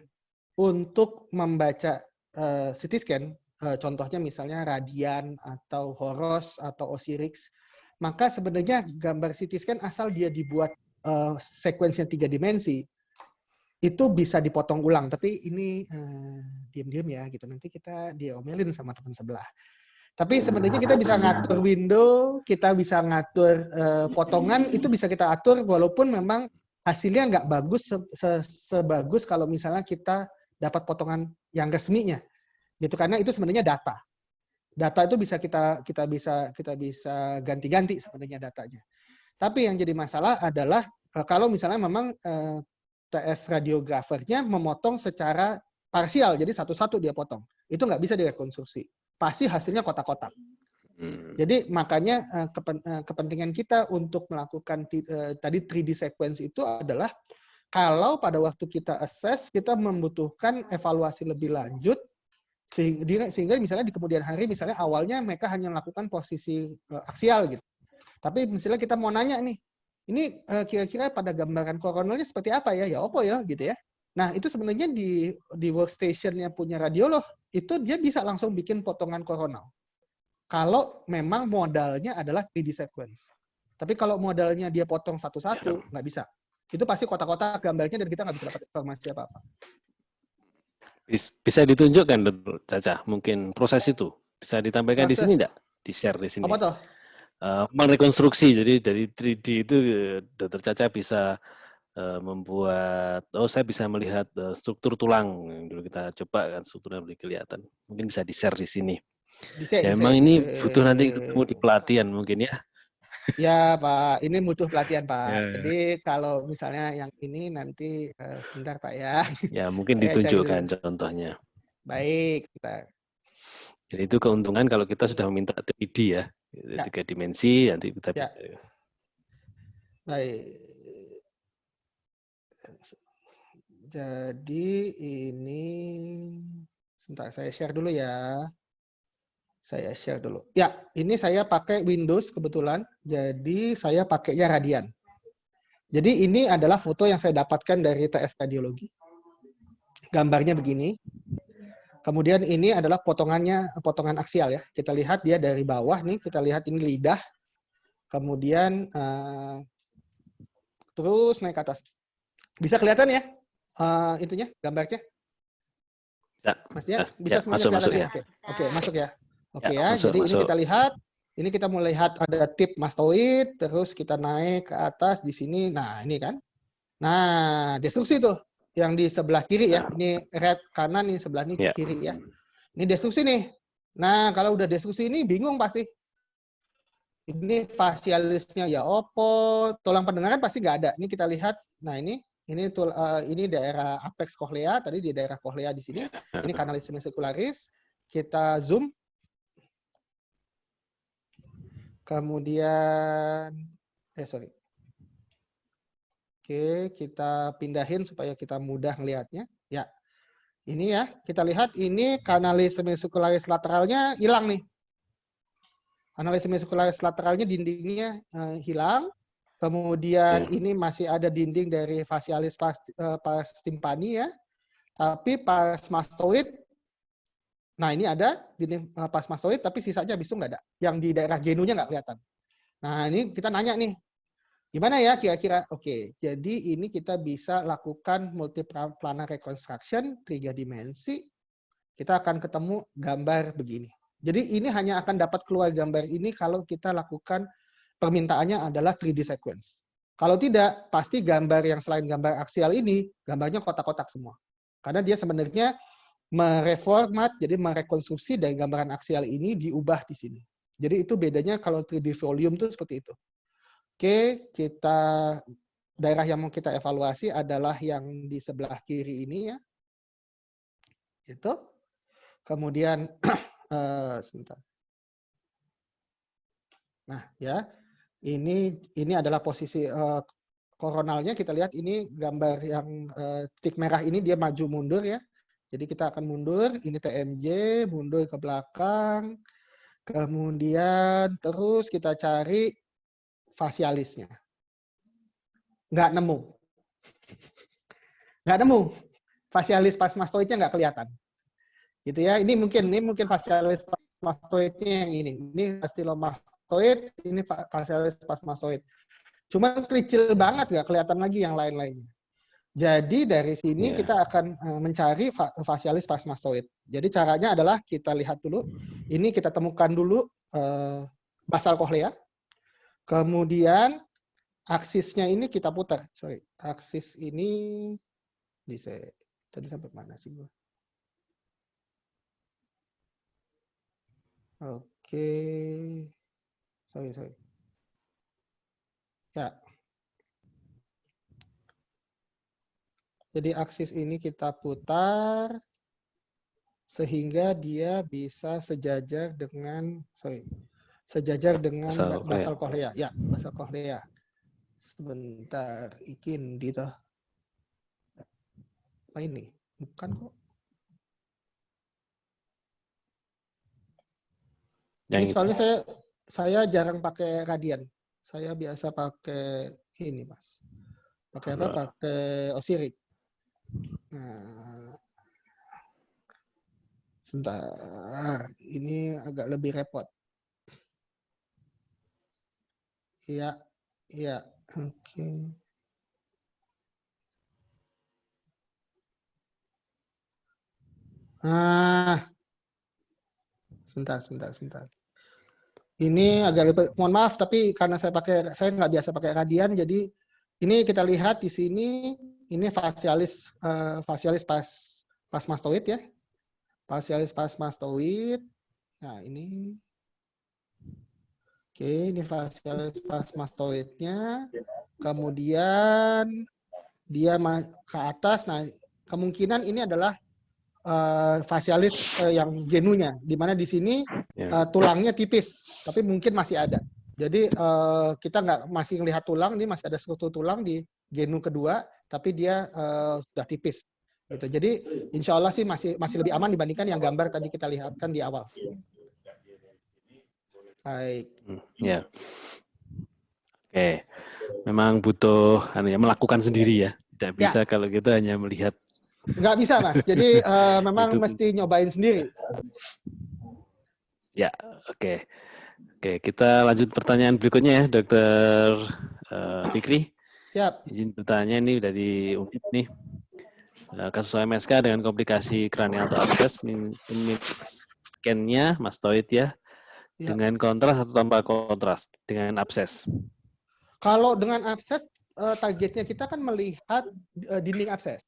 untuk membaca CT scan, contohnya misalnya Radian atau Horos atau Osirix, maka sebenarnya gambar CT scan asal dia dibuat sekuensinya 3 dimensi, itu bisa dipotong ulang. Tapi ini diam-diam ya gitu, nanti kita diomelin sama teman sebelah. Tapi sebenarnya kita bisa ngatur window, kita bisa ngatur potongan, itu bisa kita atur walaupun memang hasilnya nggak bagus sebagus kalau misalnya kita dapat potongan yang resminya. Gitu, karena itu sebenarnya data itu bisa kita bisa ganti-ganti sebenarnya datanya. Tapi yang jadi masalah adalah kalau misalnya memang TS radiografernya memotong secara parsial, jadi satu-satu dia potong, itu nggak bisa direkonstruksi, pasti hasilnya kotak-kotak. Jadi makanya kepentingan kita untuk melakukan tadi 3D sequence itu adalah kalau pada waktu kita assess kita membutuhkan evaluasi lebih lanjut. Sehingga misalnya di kemudian hari, misalnya awalnya mereka hanya melakukan posisi aksial gitu. Tapi misalnya kita mau nanya nih, ini kira-kira pada gambaran koronalnya seperti apa ya? Ya apa ya gitu ya. Nah itu sebenarnya di workstation-nya punya radiolog, itu dia bisa langsung bikin potongan koronal. Kalau memang modalnya adalah 3D sequence. Tapi kalau modalnya dia potong satu-satu, nggak bisa. Itu pasti kotak-kotak gambarnya dan kita nggak bisa dapat informasi apa-apa. Bisa ditunjukkan, Dr. Caca, mungkin proses itu bisa ditampilkan di sini enggak? Di-share di sini. Apa tuh? Merekonstruksi, jadi dari 3D itu Dr. Caca bisa membuat, saya bisa melihat struktur tulang yang dulu kita coba kan, strukturnya lebih kelihatan. Mungkin bisa di-share di sini. Memang ini butuh nanti ketemu di pelatihan mungkin ya. Ya Pak, ini butuh pelatihan Pak. Jadi kalau misalnya yang ini nanti sebentar Pak ya. Ya mungkin ditunjukkan contohnya. Baik. Jadi itu keuntungan kalau kita sudah meminta 3D ya. 3 dimensi nanti kita bisa. Baik. Jadi ini sebentar saya share dulu ya. Saya share dulu. Ya, ini saya pakai Windows kebetulan. Jadi saya pakainya Radian. Jadi ini adalah foto yang saya dapatkan dari TS Radiologi. Gambarnya begini. Kemudian ini adalah potongan aksial ya. Kita lihat dia dari bawah nih, kita lihat ini lidah. Kemudian terus naik ke atas. Bisa kelihatan ya itunya, gambarnya? Ya. Maksudnya bisa semuanya masuk kelihatan ya. Oke, masuk ya. Oke Ya, ya, masuk, jadi masuk. ini kita lihat, ini kita mulai lihat ada tip mastoid, terus kita naik ke atas di sini. Nah, ini kan. Nah, destruksi tuh yang di sebelah kiri ya. Ini red kanan, ini sebelah ini kiri ya. Ini destruksi nih. Nah, kalau udah destruksi ini bingung pasti. Ini fasialisnya ya opo, tulang pendengaran pasti nggak ada. Ini kita lihat. Nah, ini daerah apex cochlea, tadi di daerah cochlea di sini. Ini kanalis semicircularis. Kita zoom. Kemudian, Oke, kita pindahin supaya kita mudah melihatnya. Ya, ini ya, kita lihat ini kanalis semicircularis lateralnya hilang nih. Kanalis semicircularis lateralnya dindingnya hilang. Kemudian ini masih ada dinding dari facialis pars timpani ya. Tapi pars mastoid, nah ini ada dinding pars mastoid, tapi sisanya habis itu nggak ada. Yang di daerah genunya nggak kelihatan. Nah ini kita nanya nih, gimana ya kira-kira? Oke, jadi ini kita bisa lakukan multiplanar reconstruction 3 dimensi. Kita akan ketemu gambar begini. Jadi ini hanya akan dapat keluar gambar ini kalau kita lakukan permintaannya adalah 3D sequence. Kalau tidak, pasti gambar yang selain gambar aksial ini, gambarnya kotak-kotak semua. Karena dia sebenarnya mereformat, jadi merekonstruksi dari gambaran aksial ini diubah di sini. Jadi itu bedanya kalau 3D volume itu seperti itu. Oke, daerah yang mau kita evaluasi adalah yang di sebelah kiri ini ya. Itu. Kemudian sebentar. Nah, ya. Ini adalah posisi koronalnya, kita lihat ini gambar yang titik merah ini dia maju mundur ya. Jadi kita akan mundur, ini TMJ, mundur ke belakang. Kemudian terus kita cari fasialisnya. Nggak nemu. Nggak nemu. Fasialis pars mastoidnya nggak kelihatan. Gitu ya. Ini mungkin fasialis pars mastoidnya yang ini. Ini stylomatoid, ini fasialis pars mastoid. Cuman kecil banget, nggak kelihatan lagi yang lain-lainnya. Jadi dari sini kita akan mencari fasialis pars mastoid. Jadi caranya adalah kita lihat dulu. Ini kita temukan dulu basal cochlea. Kemudian aksisnya ini kita putar. Sorry, aksis ini tadi sampai mana sih gua? Oke. Sorry. Ya. Jadi aksis ini kita putar sehingga dia bisa sejajar dengan basal cochlea. Ya, basal cochlea. Sebentar, ikin gitu. Apa ini? Bukan kok. Ini soalnya saya jarang pakai radian. Saya biasa pakai ini, Mas. Pakai apa? Pakai osirik. Nah, sebentar, ini agak lebih repot. Iya, oke. Sebentar. Ini agak lebih, mohon maaf, tapi karena saya nggak biasa pakai radian, jadi ini kita lihat di sini. Ini fasialis pars mastoid ya. Fasialis pars mastoid. Nah, ini. Oke, ini fasialis pars mastoidnya. Kemudian dia ke atas. Nah, kemungkinan ini adalah fasialis yang genunya, di mana di sini tulangnya tipis, tapi mungkin masih ada. Jadi kita masih melihat tulang, ini masih ada struktur tulang di genu kedua, tapi dia sudah tipis. Gitu. Jadi insya Allah sih masih lebih aman dibandingkan yang gambar tadi kita lihatkan di awal. Baik. Ya. Oke. Memang butuh melakukan sendiri ya. Tidak bisa kalau kita hanya melihat. Nggak bisa, Mas. Jadi memang Itu. mesti nyobain sendiri. Ya, oke. Oke, kita lanjut pertanyaan berikutnya ya, Dr. Fikri. Siap. Izin bertanya ini dari UNIP nih. Kasus OMSK dengan komplikasi kranial atau abses, scan-nya mastoid ya, dengan kontras atau tanpa kontras, dengan abses. Kalau dengan abses, targetnya kita kan melihat dinding abses.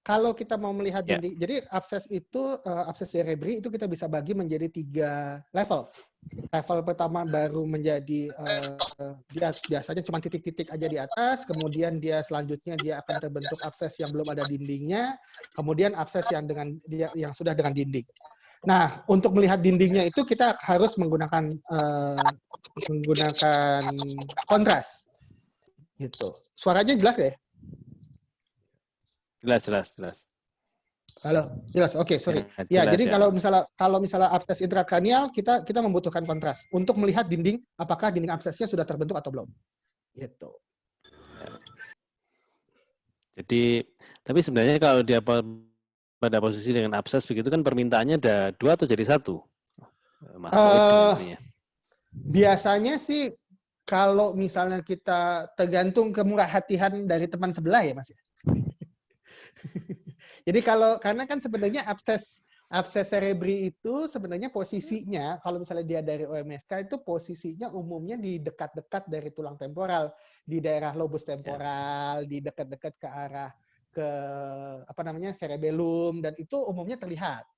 Kalau kita mau melihat dinding, jadi abses itu, abses cerebri itu kita bisa bagi menjadi 3 level. Level pertama baru menjadi, dia biasanya cuma titik-titik aja di atas, kemudian dia selanjutnya dia akan terbentuk abses yang belum ada dindingnya, kemudian abses yang sudah dengan dinding. Nah, untuk melihat dindingnya itu kita harus menggunakan kontras. Gitu. Suaranya jelas ya? Jelas. Halo, jelas. Oke, sorry. Ya, jadi kalau misalnya abses intrakranial kita membutuhkan kontras untuk melihat dinding apakah dinding absesnya sudah terbentuk atau belum. Gitu. Jadi, tapi sebenarnya kalau dia pada posisi dengan abses begitu kan permintaannya ada 2 atau jadi 1? Mastoid dengan itunya. Biasanya sih kalau misalnya kita tergantung kemurahhatian dari teman sebelah ya, Mas ya. Jadi karena kan sebenarnya abses cerebri itu sebenarnya posisinya kalau misalnya dia dari OMSK itu posisinya umumnya di dekat-dekat dari tulang temporal, di daerah lobus temporal, di dekat-dekat ke arah cerebellum, dan itu umumnya terlihat.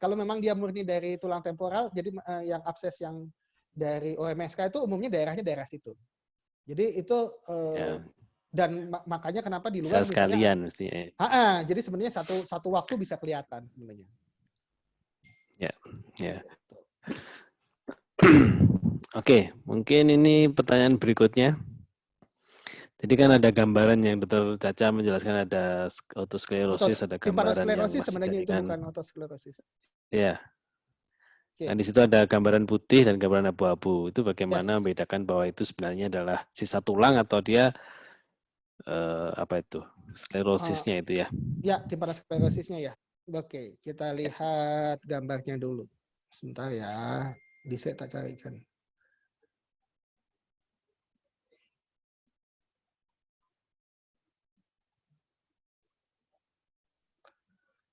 Kalau memang dia murni dari tulang temporal, jadi yang abses yang dari OMSK itu umumnya daerahnya daerah situ. Jadi itu dan makanya kenapa di luar bisa sekalian mestinya. Jadi sebenarnya satu waktu bisa kelihatan sebenarnya. Ya. Oke, mungkin ini pertanyaan berikutnya. Jadi kan ada gambaran yang Dr. Caca menjelaskan ada otosklerosis, ada gambaran yang masih sebenarnya jaringan. itu bukan otosklerosis. Iya. Nah, di situ ada gambaran putih dan gambaran abu-abu. Itu bagaimana membedakan bahwa itu sebenarnya adalah sisa tulang atau dia sklerosisnya itu ya? Ya, timpanosklerosisnya ya. Oke, kita lihat gambarnya dulu. Sebentar ya, saya tak carikan.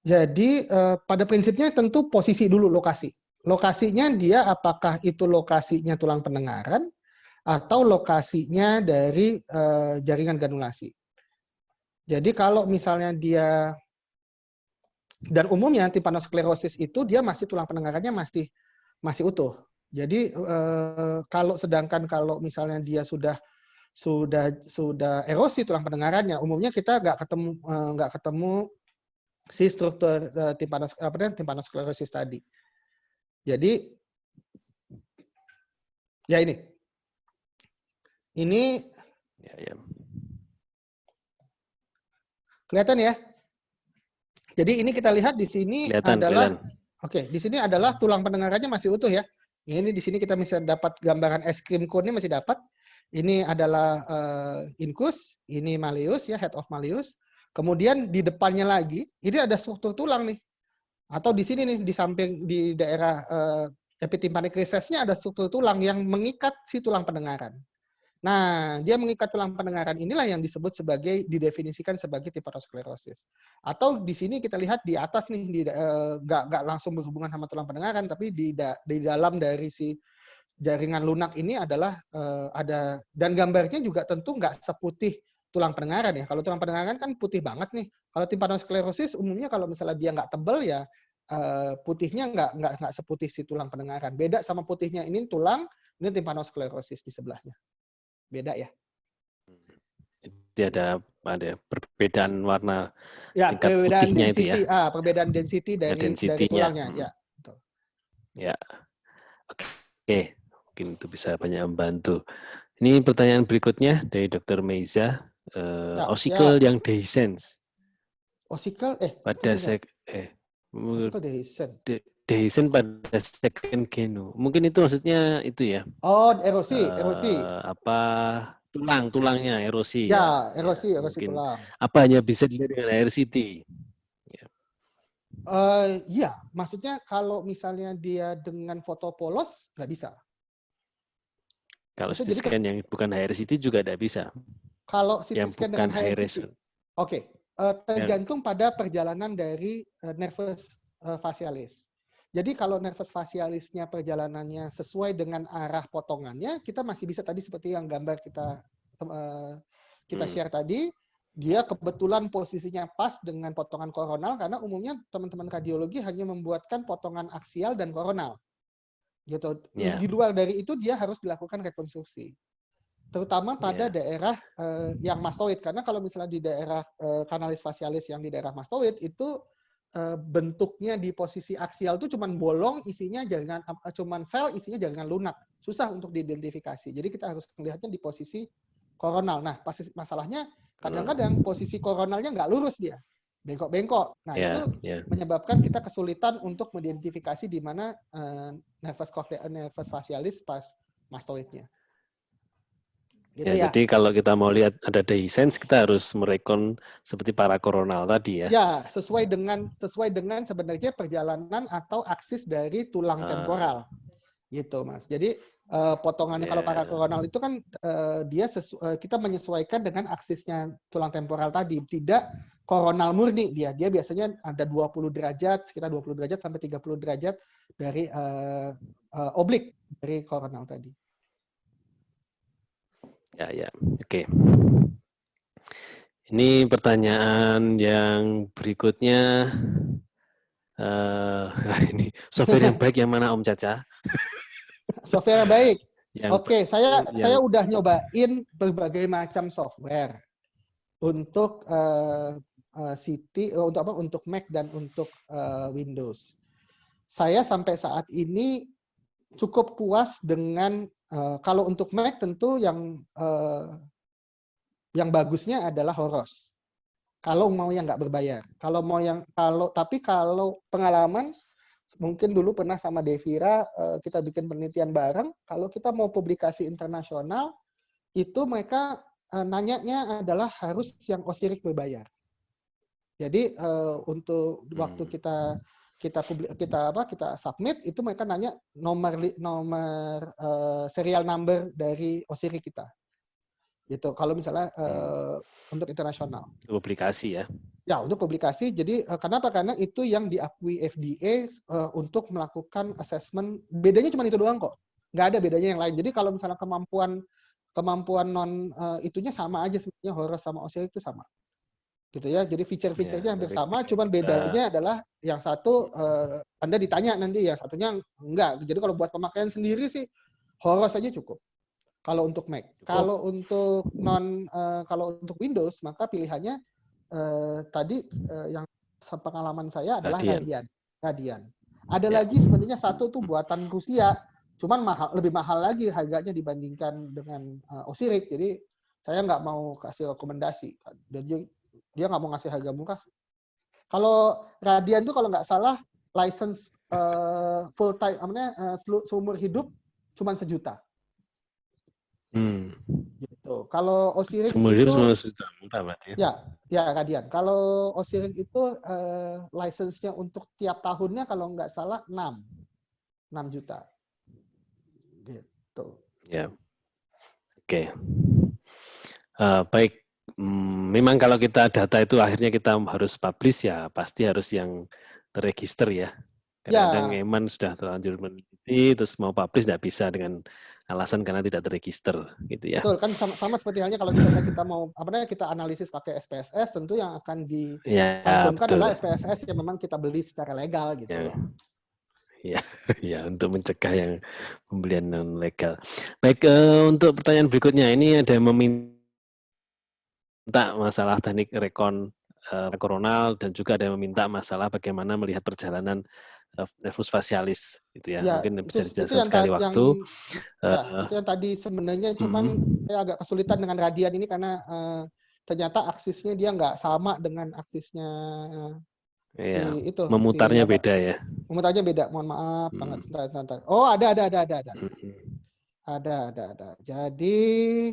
Jadi pada prinsipnya tentu posisi dulu lokasi. Lokasinya dia apakah itu lokasinya tulang pendengaran atau lokasinya dari jaringan granulasi. Jadi kalau misalnya dia, dan umumnya timpanosklerosis itu dia masih tulang pendengarannya masih utuh. Jadi kalau misalnya dia sudah erosi tulang pendengarannya, umumnya kita nggak ketemu si struktur timpanosklerosis tadi. Jadi ya ini kelihatan ya. Jadi ini kita lihat di sini kelihatan. Oke, di sini adalah tulang pendengarannya masih utuh ya. Ini di sini kita bisa dapat gambaran es krim cone-nya masih dapat. Ini adalah incus, ini malleus ya, head of malleus. Kemudian di depannya lagi, ini ada struktur tulang nih. Atau di sini nih, di samping di daerah epitympanic recess-nya ada struktur tulang yang mengikat si tulang pendengaran. Nah, dia mengikat tulang pendengaran inilah yang didefinisikan sebagai timpanosklerosis. Atau di sini kita lihat di atas nih, nggak langsung berhubungan sama tulang pendengaran, tapi di dalam dari si jaringan lunak ini adalah ada, dan gambarnya juga tentu nggak seputih tulang pendengaran ya. Kalau tulang pendengaran kan putih banget nih. Kalau timpanosklerosis umumnya kalau misalnya dia nggak tebal ya putihnya nggak seputih si tulang pendengaran. Beda sama putihnya ini tulang, ini timpanosklerosis di sebelahnya. Beda ya. Jadi ada perbedaan warna ya, tingkat perbedaan putihnya density, itu ya. Perbedaan density dari tulangnya. Ya, betul. Ya. Oke. Mungkin itu bisa banyak membantu. Ini pertanyaan berikutnya dari Dr. Meiza. Osicle yang dehiscence. Osicle pada osicle dehiscence. dehiscence pada second genu. Mungkin itu maksudnya itu ya. Oh, erosi. Tulangnya erosi ya. Ya, erosi Mungkin tulang. apa hanya bisa dilihat dengan RCT? Iya, maksudnya kalau misalnya dia dengan foto polos nggak bisa. Kalau Itu CT jadi scan yang bukan HRCT juga tidak bisa. kalau CT Yang scan bukan dengan high HRCT, resolution. oke, tergantung pada perjalanan dari nervus facialis. Jadi kalau nervus facialisnya perjalanannya sesuai dengan arah potongannya, kita masih bisa tadi seperti yang gambar kita share tadi, dia kebetulan posisinya pas dengan potongan koronal karena umumnya teman-teman radiologi hanya membuatkan potongan aksial dan koronal. Gitu. Yeah. Di luar dari itu dia harus dilakukan rekonstruksi. Terutama pada daerah yang mastoid, karena kalau misalnya di daerah kanalis facialis yang di daerah mastoid itu bentuknya di posisi aksial itu cuman bolong, isinya jaringan, cuman sel isinya jaringan lunak, susah untuk diidentifikasi. Jadi kita harus melihatnya di posisi koronal. Nah, masalahnya kadang-kadang posisi koronalnya nggak lurus dia, bengkok-bengkok. Nah, itu menyebabkan kita kesulitan untuk mengidentifikasi di mana nervus facialis pas mastoidnya. Gitu ya. Jadi kalau kita mau lihat ada dehiscence, kita harus merekon seperti parakoronal tadi ya. Ya, sesuai dengan sebenarnya perjalanan atau aksis dari tulang temporal, gitu Mas. Jadi potongannya kalau parakoronal itu kan kita menyesuaikan dengan aksisnya tulang temporal tadi, tidak koronal murni dia. Dia biasanya ada 20 derajat, sekitar 20 derajat sampai 30 derajat dari oblik dari koronal tadi. Ya, oke. Ini pertanyaan yang berikutnya. Ini software yang baik yang mana Om Caca? Software yang baik. Oke, saya udah nyobain berbagai macam software untuk untuk Mac dan untuk Windows. Saya sampai saat ini cukup puas dengan kalau untuk Mac tentu yang bagusnya adalah Horos. Kalau mau yang nggak berbayar. Tapi kalau pengalaman mungkin dulu pernah sama Devira kita bikin penelitian bareng. Kalau kita mau publikasi internasional itu mereka nanyanya adalah harus yang Osiris berbayar. Jadi untuk waktu kita submit itu mereka nanya nomor serial number dari Osiris kita. Gitu. Kalau misalnya untuk internasional. Publikasi ya. Ya, untuk publikasi. Jadi kenapa? Karena itu yang diakui FDA untuk melakukan assessment. Bedanya cuma itu doang kok. Nggak ada bedanya yang lain. Jadi kalau misalnya kemampuan non itunya sama aja sebenarnya, Horos sama Osiris itu sama. Gitu ya. Jadi feature-featurenya hampir sama, cuman bedanya adalah yang satu Anda ditanya nanti, yang satunya enggak. Jadi kalau buat pemakaian sendiri sih Horos aja cukup. Kalau untuk Mac. Kalau untuk kalau untuk Windows maka pilihannya tadi yang pengalaman saya adalah Radian. Ada lagi sebenarnya satu tuh buatan Rusia, cuman lebih mahal lagi harganya dibandingkan dengan Osiris. Jadi saya nggak mau kasih rekomendasi. Dan dia nggak mau ngasih harga murah. Kalau Radian tuh kalau nggak salah license full time, seumur hidup cuma 1 juta. Gitu. Kalau Osiris seumur hidup itu 1 juta murah berarti. Ya Radian. Kalau Osiris itu license-nya untuk tiap tahunnya kalau nggak salah 6 juta. Gitu. Ya. Oke. Baik. Memang kalau kita data itu akhirnya kita harus publish ya, pasti harus yang terregister ya. Kadang-kadang Eman sudah terlanjur meneliti, terus mau publish tidak bisa dengan alasan karena tidak terregister, gitu ya. Betul, kan sama seperti halnya kalau misalnya kita mau kita analisis pakai SPSS, tentu yang akan dicantumkan adalah SPSS yang memang kita beli secara legal gitu ya. Ya, untuk mencegah yang pembelian non legal. Baik, untuk pertanyaan berikutnya ini ada yang meminta masalah teknik rekon koronal dan juga ada yang meminta masalah bagaimana melihat perjalanan nervus facialis gitu ya. Mungkin bisa dijelaskan sekali waktu. Itu yang tadi sebenarnya cuman saya agak kesulitan dengan Radian ini karena ternyata aksisnya dia nggak sama dengan aksisnya Iya, itu memutarnya apa? beda ya. Memutarnya beda. Mohon maaf banget. Sebentar. Oh, ada. Ada. Jadi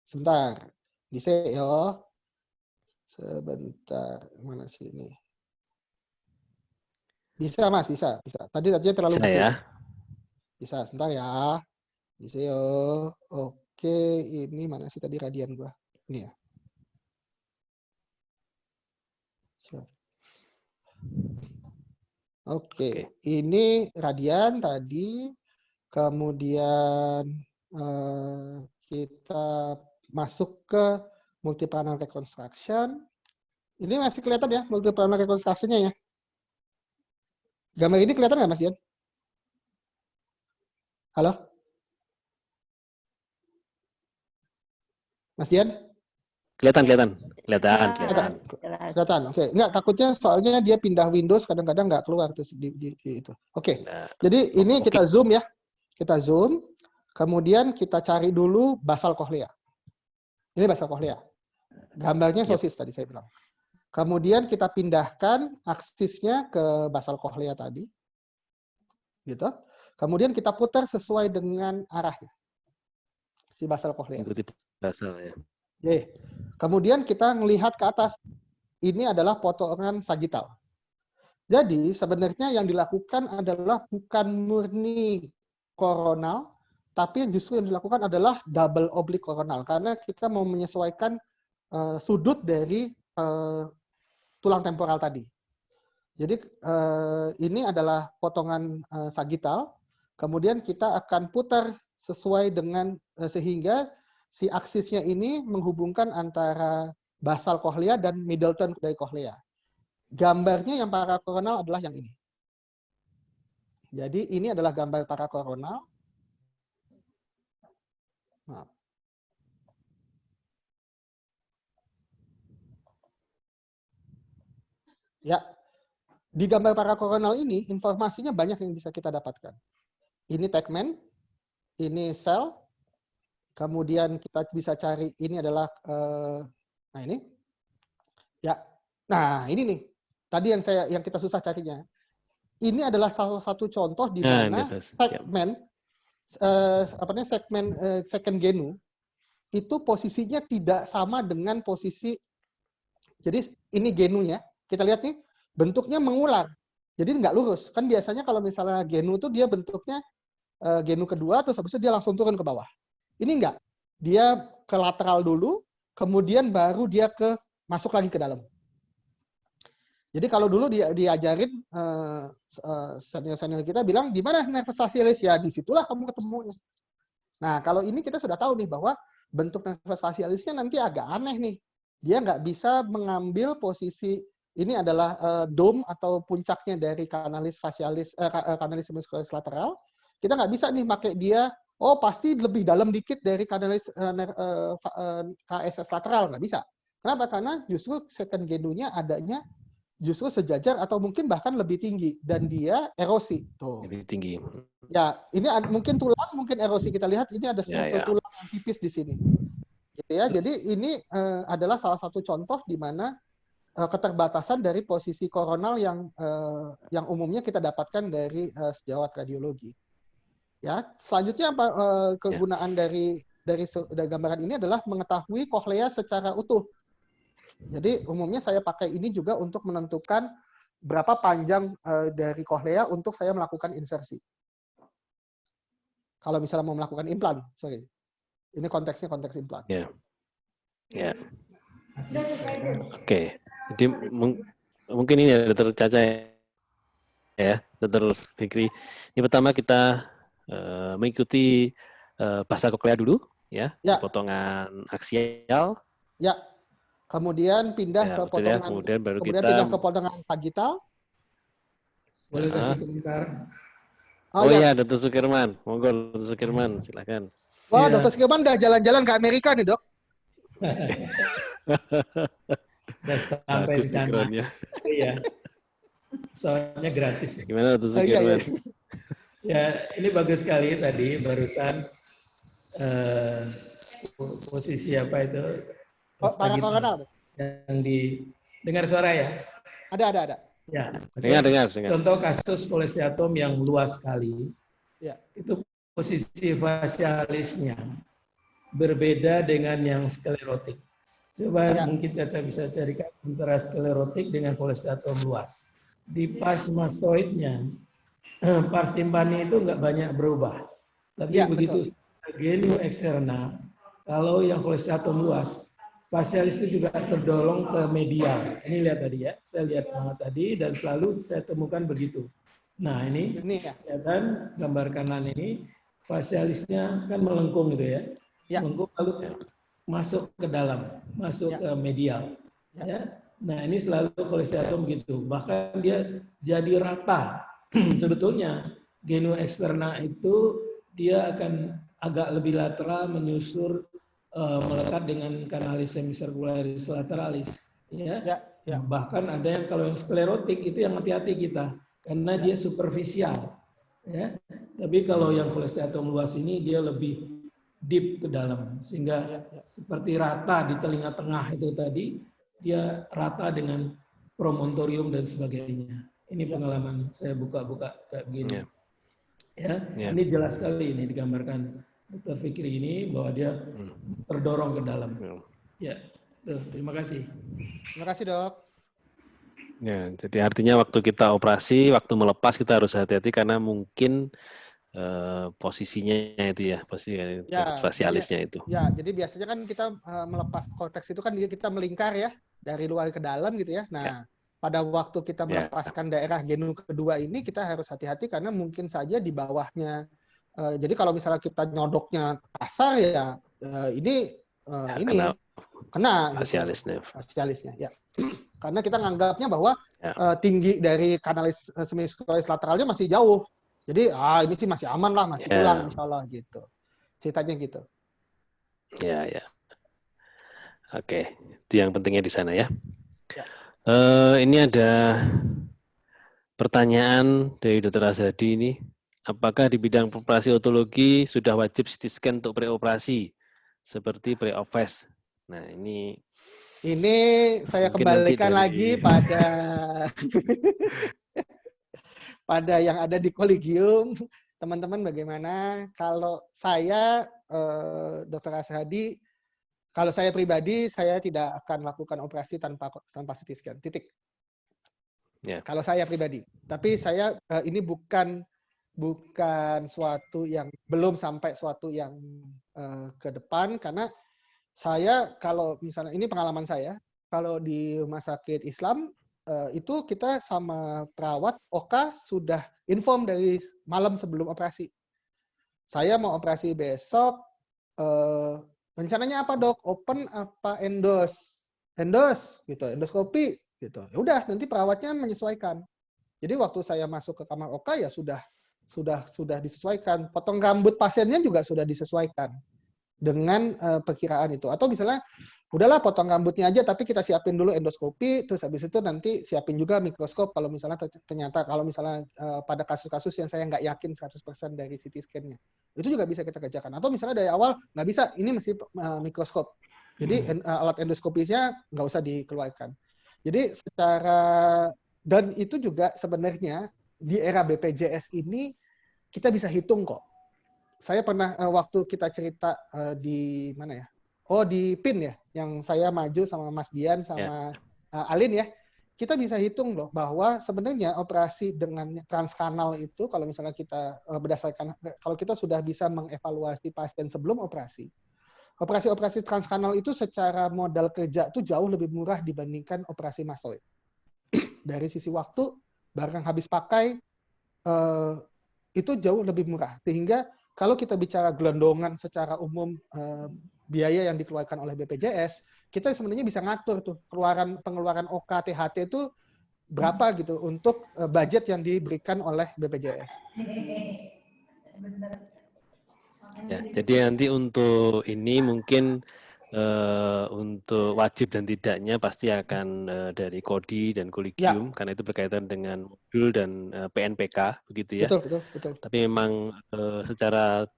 sebentar. Bisa ya. Sebentar. Mana sih ini? Bisa, Mas, bisa. Tadinya terlalu Bisa gede. ya. Bisa, sebentar ya. Bisa yo. Oke, ini mana sih tadi radian gua? Ini ya. Sure. Oke, ini radian tadi. Kemudian kita masuk ke multi-planar reconstruction. Ini masih kelihatan ya multi-planar reconstruction-nya ya. Gambar ini kelihatan nggak, Mas Dian? Halo? Mas Dian? Kelihatan. Kelihatan. Oke. Enggak, takutnya soalnya dia pindah Windows kadang-kadang nggak keluar terus di itu. Oke. Jadi ini kita zoom ya. Kita zoom. Kemudian kita cari dulu basal cochlea. Ini basal cochlea. Gambarnya sosis tadi saya bilang. Kemudian kita pindahkan aksisnya ke basal cochlea tadi. Gitu. Kemudian kita putar sesuai dengan arahnya. Si basal cochlea. Ikuti basal ya. Oke. Kemudian kita melihat ke atas. Ini adalah potongan sagital. Jadi sebenarnya yang dilakukan adalah bukan murni koronal, tapi justru yang dilakukan adalah double oblique koronal. Karena kita mau menyesuaikan sudut dari tulang temporal tadi. Jadi ini adalah potongan sagital. Kemudian kita akan putar sesuai dengan sehingga si aksisnya ini menghubungkan antara basal cochlea dan middleton dari cochlea. Gambarnya yang parakoronal adalah yang ini. Jadi ini adalah gambar parakoronal. Maaf. Ya, di gambar parakoronal ini informasinya banyak yang bisa kita dapatkan. Ini tegmen, ini sel. Kemudian kita bisa cari ini adalah nah ini. Ya. Nah, ini nih. Tadi yang kita susah carinya. Ini adalah salah satu contoh di mana segmen segmen second genu itu posisinya tidak sama dengan posisi. Jadi ini genunya. Kita lihat nih, bentuknya mengular. Jadi nggak lurus. Kan biasanya kalau misalnya genu itu dia bentuknya genu kedua terus habis itu dia langsung turun ke bawah. Ini enggak. Dia ke lateral dulu, kemudian baru dia masuk lagi ke dalam. Jadi kalau dulu diajarin senior-senior kita bilang, di mana nervus facialis? Ya disitulah kamu ketemunya. Nah kalau ini kita sudah tahu nih bahwa bentuk nervus facialisnya nanti agak aneh nih. Dia nggak bisa mengambil posisi, ini adalah dome atau puncaknya dari canalis facialis, canalis muscularis lateral. Kita nggak bisa nih pakai dia, oh pasti lebih dalam dikit dari kanalis KSS lateral, nggak bisa. Kenapa? Karena justru second genunya adanya justru sejajar atau mungkin bahkan lebih tinggi dan dia erosi. Tuh. Lebih tinggi. Ya, ini mungkin tulang, mungkin erosi kita lihat ini ada struktur tulang yang tipis di sini. Gitu ya. Jadi ini adalah salah satu contoh di mana keterbatasan dari posisi koronal yang umumnya kita dapatkan dari sejawat radiologi. Ya, selanjutnya apa kegunaan dari gambaran ini adalah mengetahui cochlea secara utuh. Jadi umumnya saya pakai ini juga untuk menentukan berapa panjang dari cochlea untuk saya melakukan insersi. Kalau misalnya mau melakukan implan, sorry. Ini konteksnya konteks implan. Ya. Ya. Oke. Jadi mungkin ini ya Dr. Caca ya, Dr. Fikri. Ini pertama kita mengikuti basal cochlea dulu ya, potongan aksial. Ya. Kemudian pindah ke potongan, kemudian baru kemudian kita pindah ke potongan sagital. Boleh kasih komentar? Oh iya, Dr. Sukirman. Monggo Dr. Sukirman, silakan. Wah, Dr. Sukirman udah jalan-jalan ke Amerika nih, Dok. Udah sampai di sana. Iya. Soalnya gratis. Gimana Dr. Sukirman? Ya, ini bagus sekali tadi barusan posisi apa itu? Parakoronal. Yang dengar suara ya? Ada. Ya, Dengar. contoh kasus kolesteatom yang luas sekali, Ya. itu posisi fasialisnya berbeda dengan yang sklerotik. Coba mungkin Caca bisa carikan antara sklerotik dengan kolesteatom luas. Di pars mastoidnya, pars timpani itu nggak banyak berubah. Tapi begitu genio eksterna, kalau yang kolesteatom luas, fasialis itu juga terdorong ke medial. Ini lihat tadi ya, saya lihat banget tadi dan selalu saya temukan begitu. Nah ini ya kan gambar kanan ini fasialisnya kan melengkung gitu ya, melengkung lalu masuk ke dalam, masuk ke medial. Ya. Nah ini selalu kolesteatom gitu, bahkan dia jadi rata. Sebetulnya genio eksterna itu dia akan agak lebih lateral menyusur melekat dengan kanalis semicircularis lateralis, ya. Bahkan ada yang kalau yang sklerotik itu yang hati-hati kita, karena dia superficial, ya. Tapi kalau yang kolesteatom luas ini dia lebih deep ke dalam, sehingga seperti rata di telinga tengah itu tadi, dia rata dengan promontorium dan sebagainya. Ini pengalaman saya buka-buka kayak begini. Ya, ini jelas sekali ini digambarkan Dr. Fikri ini bahwa dia terdorong ke dalam. Ya, tuh, terima kasih. Terima kasih dok. Ya, jadi artinya waktu kita operasi, waktu melepas kita harus hati-hati karena mungkin posisinya itu ya, posisi fasialisnya itu. Ya, jadi biasanya kan kita melepas korteks itu kan kita melingkar ya, dari luar ke dalam gitu ya. Nah, pada waktu kita melepaskan daerah genu kedua ini kita harus hati-hati karena mungkin saja di bawahnya. Jadi kalau misalnya kita nyodoknya kasar ya, ini kena fasialisnya ya. Karena kita nganggapnya bahwa tinggi dari kanalis semicircularis lateralnya masih jauh. Jadi ini sih masih aman lah, masih pulang insya Allah gitu. Ceritanya gitu. Ya. Oke, itu yang pentingnya di sana ya. Ini ada pertanyaan dari Dr. Azhadi ini. Apakah di bidang operasi otologi sudah wajib CT scan untuk preoperasi seperti pre-OVES? Nah, ini saya kembalikan lagi pada yang ada di kolegium. Teman-teman bagaimana? Kalau saya, Dr. Azhadi, kalau saya pribadi, saya tidak akan lakukan operasi tanpa CT scan. Titik. Kalau saya pribadi. Tapi saya ini bukan suatu yang belum sampai suatu yang ke depan, karena saya kalau misalnya ini pengalaman saya, kalau di rumah sakit Islam itu kita sama perawat Oka sudah inform dari malam sebelum operasi. Saya mau operasi besok, rencananya apa dok? Open apa endos? Endos, gitu, endoskopi, gitu. Ya udah, nanti perawatnya menyesuaikan. Jadi waktu saya masuk ke kamar Oka ya sudah disesuaikan. Potong rambut pasiennya juga sudah disesuaikan dengan perkiraan itu. Atau misalnya, udahlah potong rambutnya aja, tapi kita siapin dulu endoskopi, terus habis itu nanti siapin juga mikroskop kalau misalnya ternyata, kalau misalnya pada kasus-kasus yang saya nggak yakin 100% dari CT scan-nya. Itu juga bisa kita kerjakan. Atau misalnya dari awal, nggak bisa, ini mesti mikroskop. Jadi alat endoskopisnya nggak usah dikeluarkan. Jadi dan itu juga sebenarnya di era BPJS ini, kita bisa hitung kok. Saya pernah waktu kita cerita di mana ya? Di PIN ya, yang saya maju sama Mas Dian sama Alin ya. Kita bisa hitung loh bahwa sebenarnya operasi dengan transkanal itu kalau misalnya kita berdasarkan kalau kita sudah bisa mengevaluasi pasien sebelum operasi. Operasi transkanal itu secara modal kerja itu jauh lebih murah dibandingkan operasi mastoid. Dari sisi waktu, barang habis pakai itu jauh lebih murah. Sehingga kalau kita bicara gelondongan secara umum biaya yang dikeluarkan oleh BPJS, kita sebenarnya bisa ngatur tuh pengeluaran OK, THT itu berapa gitu untuk budget yang diberikan oleh BPJS. Ya, jadi nanti untuk ini mungkin untuk wajib dan tidaknya pasti akan dari Kodi dan Kolegium karena itu berkaitan dengan modul dan PNPK begitu ya. Betul. Tapi memang secara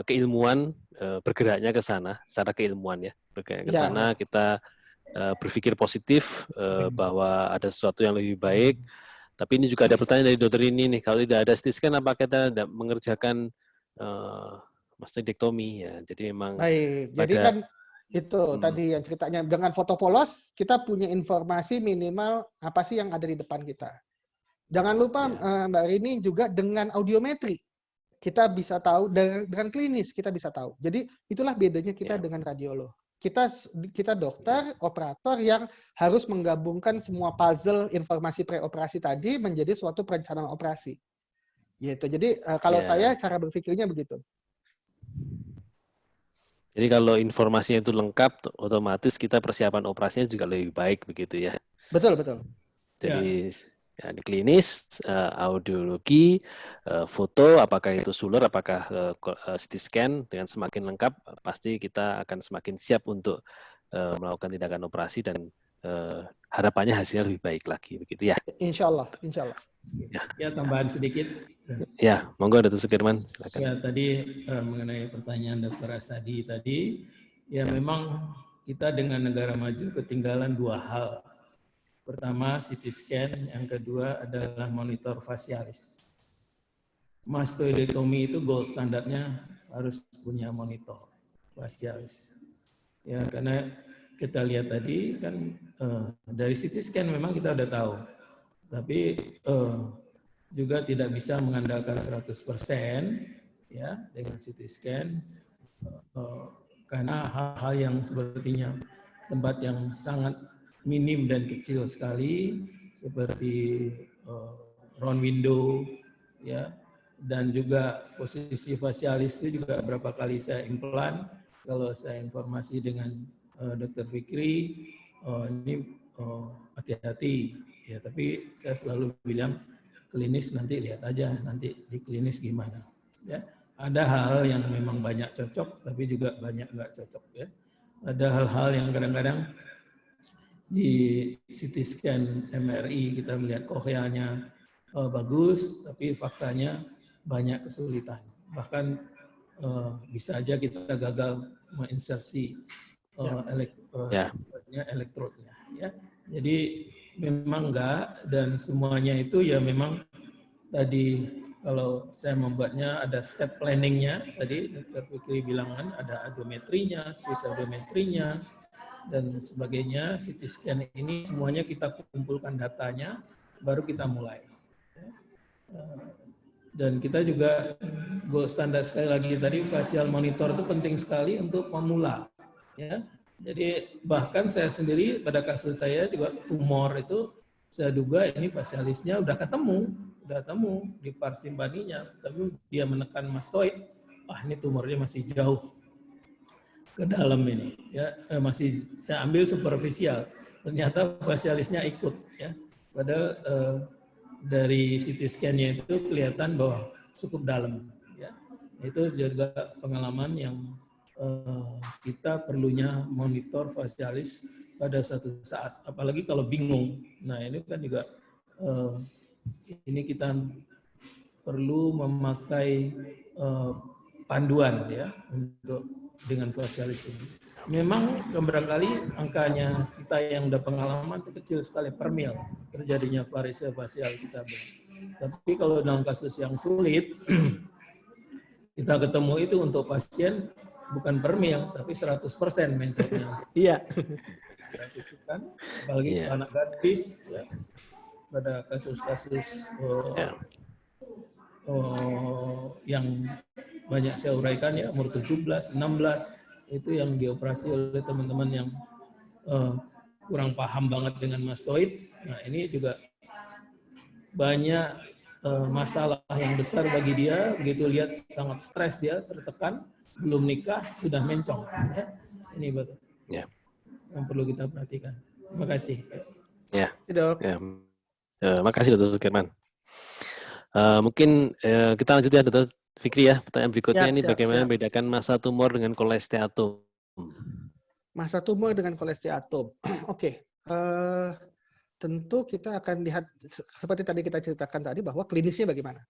keilmuan bergeraknya ke sana, secara keilmuan ya. Bergerak ke sana kita berpikir positif bahwa ada sesuatu yang lebih baik Tapi ini juga ada pertanyaan dari dokter ini nih, kalau tidak ada CT scan apakah kita tidak mengerjakan mastectomy ya? Jadi memang Baik, jadi kan itu tadi yang ceritanya dengan foto polos kita punya informasi minimal apa sih yang ada di depan kita. Jangan lupa Mbak Rini juga dengan audiometri kita bisa tahu, dengan klinis kita bisa tahu. Jadi itulah bedanya kita dengan radiolog. Kita dokter, operator yang harus menggabungkan semua puzzle informasi preoperasi tadi menjadi suatu perencanaan operasi. Gitu. Jadi kalau saya cara berpikirnya begitu. Jadi kalau informasinya itu lengkap, otomatis kita persiapan operasinya juga lebih baik begitu ya. Betul, betul. Jadi ya, di klinis, audiologi, foto, apakah itu suler, apakah CT scan, dengan semakin lengkap, pasti kita akan semakin siap untuk melakukan tindakan operasi dan harapannya hasilnya lebih baik lagi, begitu ya. Insya Allah, insya Allah. Ya, tambahan sedikit. Ya, monggo Dr. Sukirman. Silakan. Ya, tadi mengenai pertanyaan Dr. Asadi tadi, ya memang kita dengan negara maju ketinggalan dua hal. Pertama, CT scan, yang kedua adalah monitor fasialis. Mastoidectomy itu gold standarnya harus punya monitor fasialis. Ya, karena kita lihat tadi kan dari CT scan memang kita udah tahu, tapi juga tidak bisa mengandalkan 100% ya dengan CT scan karena hal-hal yang sepertinya tempat yang sangat minim dan kecil sekali seperti round window ya, dan juga posisi fasialis itu juga berapa kali saya implan. Kalau saya informasi dengan Dr. Fikri, ini hati-hati ya, tapi saya selalu bilang klinis nanti lihat aja nanti di klinis gimana ya. Ada hal yang memang banyak cocok tapi juga banyak nggak cocok ya. Ada hal-hal yang kadang-kadang di CT scan MRI kita melihat koreanya bagus tapi faktanya banyak kesulitan, bahkan bisa aja kita gagal menginsersi elektrodnya ya. Jadi memang enggak, dan semuanya itu ya memang tadi kalau saya membuatnya ada step planningnya, tadi Dr. Fikri bilang kan ada audiometrinya, space audiometrinya, dan sebagainya. CT scan ini semuanya kita kumpulkan datanya, baru kita mulai. Dan kita juga gold standar sekali lagi tadi, facial monitor itu penting sekali untuk pemula. Ya, jadi bahkan saya sendiri pada kasus saya juga tumor itu saya duga ini fasialisnya udah ketemu di pars timpaninya, tapi dia menekan mastoid, ini tumornya masih jauh ke dalam ini, ya masih saya ambil superficial, ternyata fasialisnya ikut, ya. Padahal dari CT scan-nya itu kelihatan bahwa cukup dalam, ya. Itu juga pengalaman yang kita perlunya monitor fasialis pada suatu saat, apalagi kalau bingung. Nah ini kan juga ini kita perlu memakai panduan ya untuk dengan fasialis ini. Memang barangkali angkanya kita yang udah pengalaman itu kecil sekali per mil terjadinya variasi fasial kita. Tapi kalau dalam kasus yang sulit kita ketemu itu untuk pasien bukan per mil, tapi 100% mencetnya. Iya. Kan, apalagi anak gadis, ya, pada kasus-kasus yang banyak saya uraikan ya, umur 17, 16, itu yang dioperasi oleh teman-teman yang kurang paham banget dengan mastoid. Nah ini juga banyak masalah yang besar bagi dia, begitu lihat sangat stres dia, tertekan, belum nikah, sudah mencong. Ya. Ini betul. Ya. Yang perlu kita perhatikan. Terima kasih. Ya. Dok. Ya. Makasih Dr. Sukirman. Mungkin kita lanjut ya Dr. Fikri ya. Pertanyaan berikutnya ini bagaimana membedakan massa tumor dengan kolesteatom? Massa tumor dengan kolesteatom. Oke. Tentu kita akan lihat seperti tadi kita ceritakan tadi bahwa klinisnya bagaimana.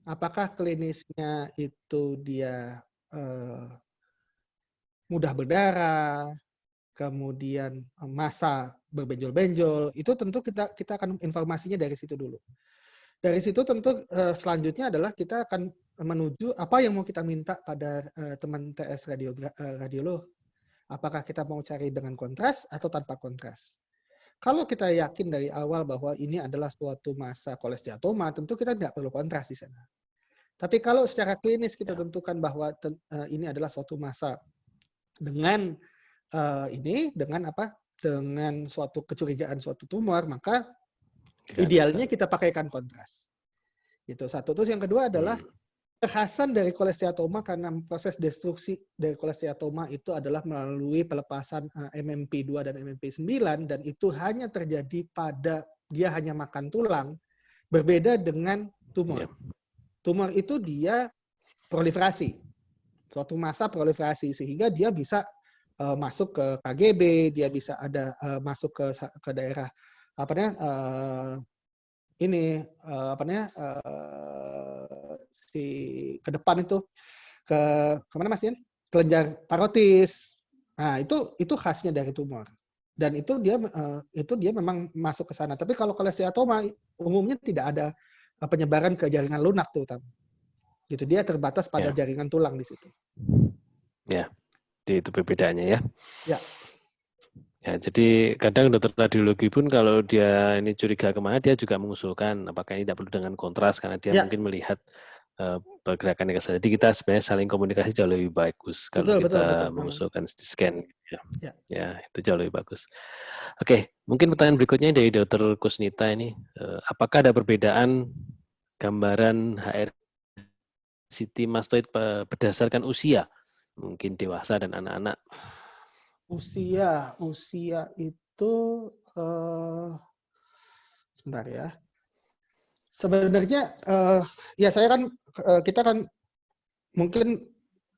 Apakah klinisnya itu dia mudah berdarah, kemudian massa berbenjol-benjol, itu tentu kita akan informasinya dari situ dulu. Dari situ tentu selanjutnya adalah kita akan menuju apa yang mau kita minta pada teman TS radiolog. Apakah kita mau cari dengan kontras atau tanpa kontras? Kalau kita yakin dari awal bahwa ini adalah suatu masa kolesteatoma, tentu kita tidak perlu kontras di sana. Tapi kalau secara klinis kita tentukan bahwa ini adalah suatu masa dengan dengan suatu kecurigaan suatu tumor, maka idealnya kita pakaikan kontras. Itu satu. Terus yang kedua adalah kekhasan dari kolesteatoma karena proses destruksi dari kolesteatoma itu adalah melalui pelepasan MMP2 dan MMP9 dan itu hanya terjadi pada dia hanya makan tulang, berbeda dengan tumor. Tumor itu dia proliferasi, suatu masa proliferasi sehingga dia bisa masuk ke KGB, dia bisa masuk ke daerah ke depan itu ke kemana Mas Ian? Kelenjar parotis. Nah itu khasnya dari tumor dan itu dia memang masuk ke sana. Tapi kalau kolesteatoma umumnya tidak ada penyebaran ke jaringan lunak tuh, gitu dia terbatas pada jaringan tulang di situ. Ya. Itu perbedaannya ya. Ya. Ya, jadi kadang dokter radiologi pun kalau dia ini curiga kemana, dia juga mengusulkan apakah ini tidak perlu dengan kontras karena dia mungkin melihat pergerakan yang kesana. Jadi kita sebenarnya saling komunikasi jauh lebih bagus kalau kita mengusulkan CT scan. Ya, itu jauh lebih bagus. Oke, mungkin pertanyaan berikutnya dari dokter Kusnita ini, apakah ada perbedaan gambaran HRCT mastoid berdasarkan usia? Mungkin dewasa dan anak-anak. Usia itu sebentar ya. Sebenarnya ya kita kan mungkin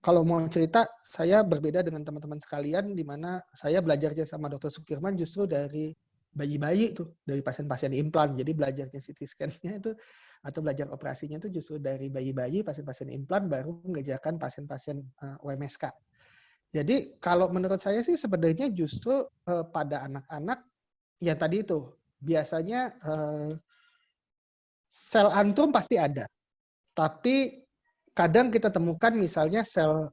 kalau mau cerita saya berbeda dengan teman-teman sekalian di mana saya belajarnya sama Dr. Sukirman justru dari bayi-bayi tuh, dari pasien-pasien implan. Jadi belajarnya CT scan-nya itu atau belajar operasinya itu justru dari bayi-bayi, pasien-pasien implan, baru mengerjakan pasien-pasien UMSK. Jadi kalau menurut saya sih sebenarnya justru pada anak-anak yang tadi itu biasanya sel antrum pasti ada, tapi kadang kita temukan misalnya sel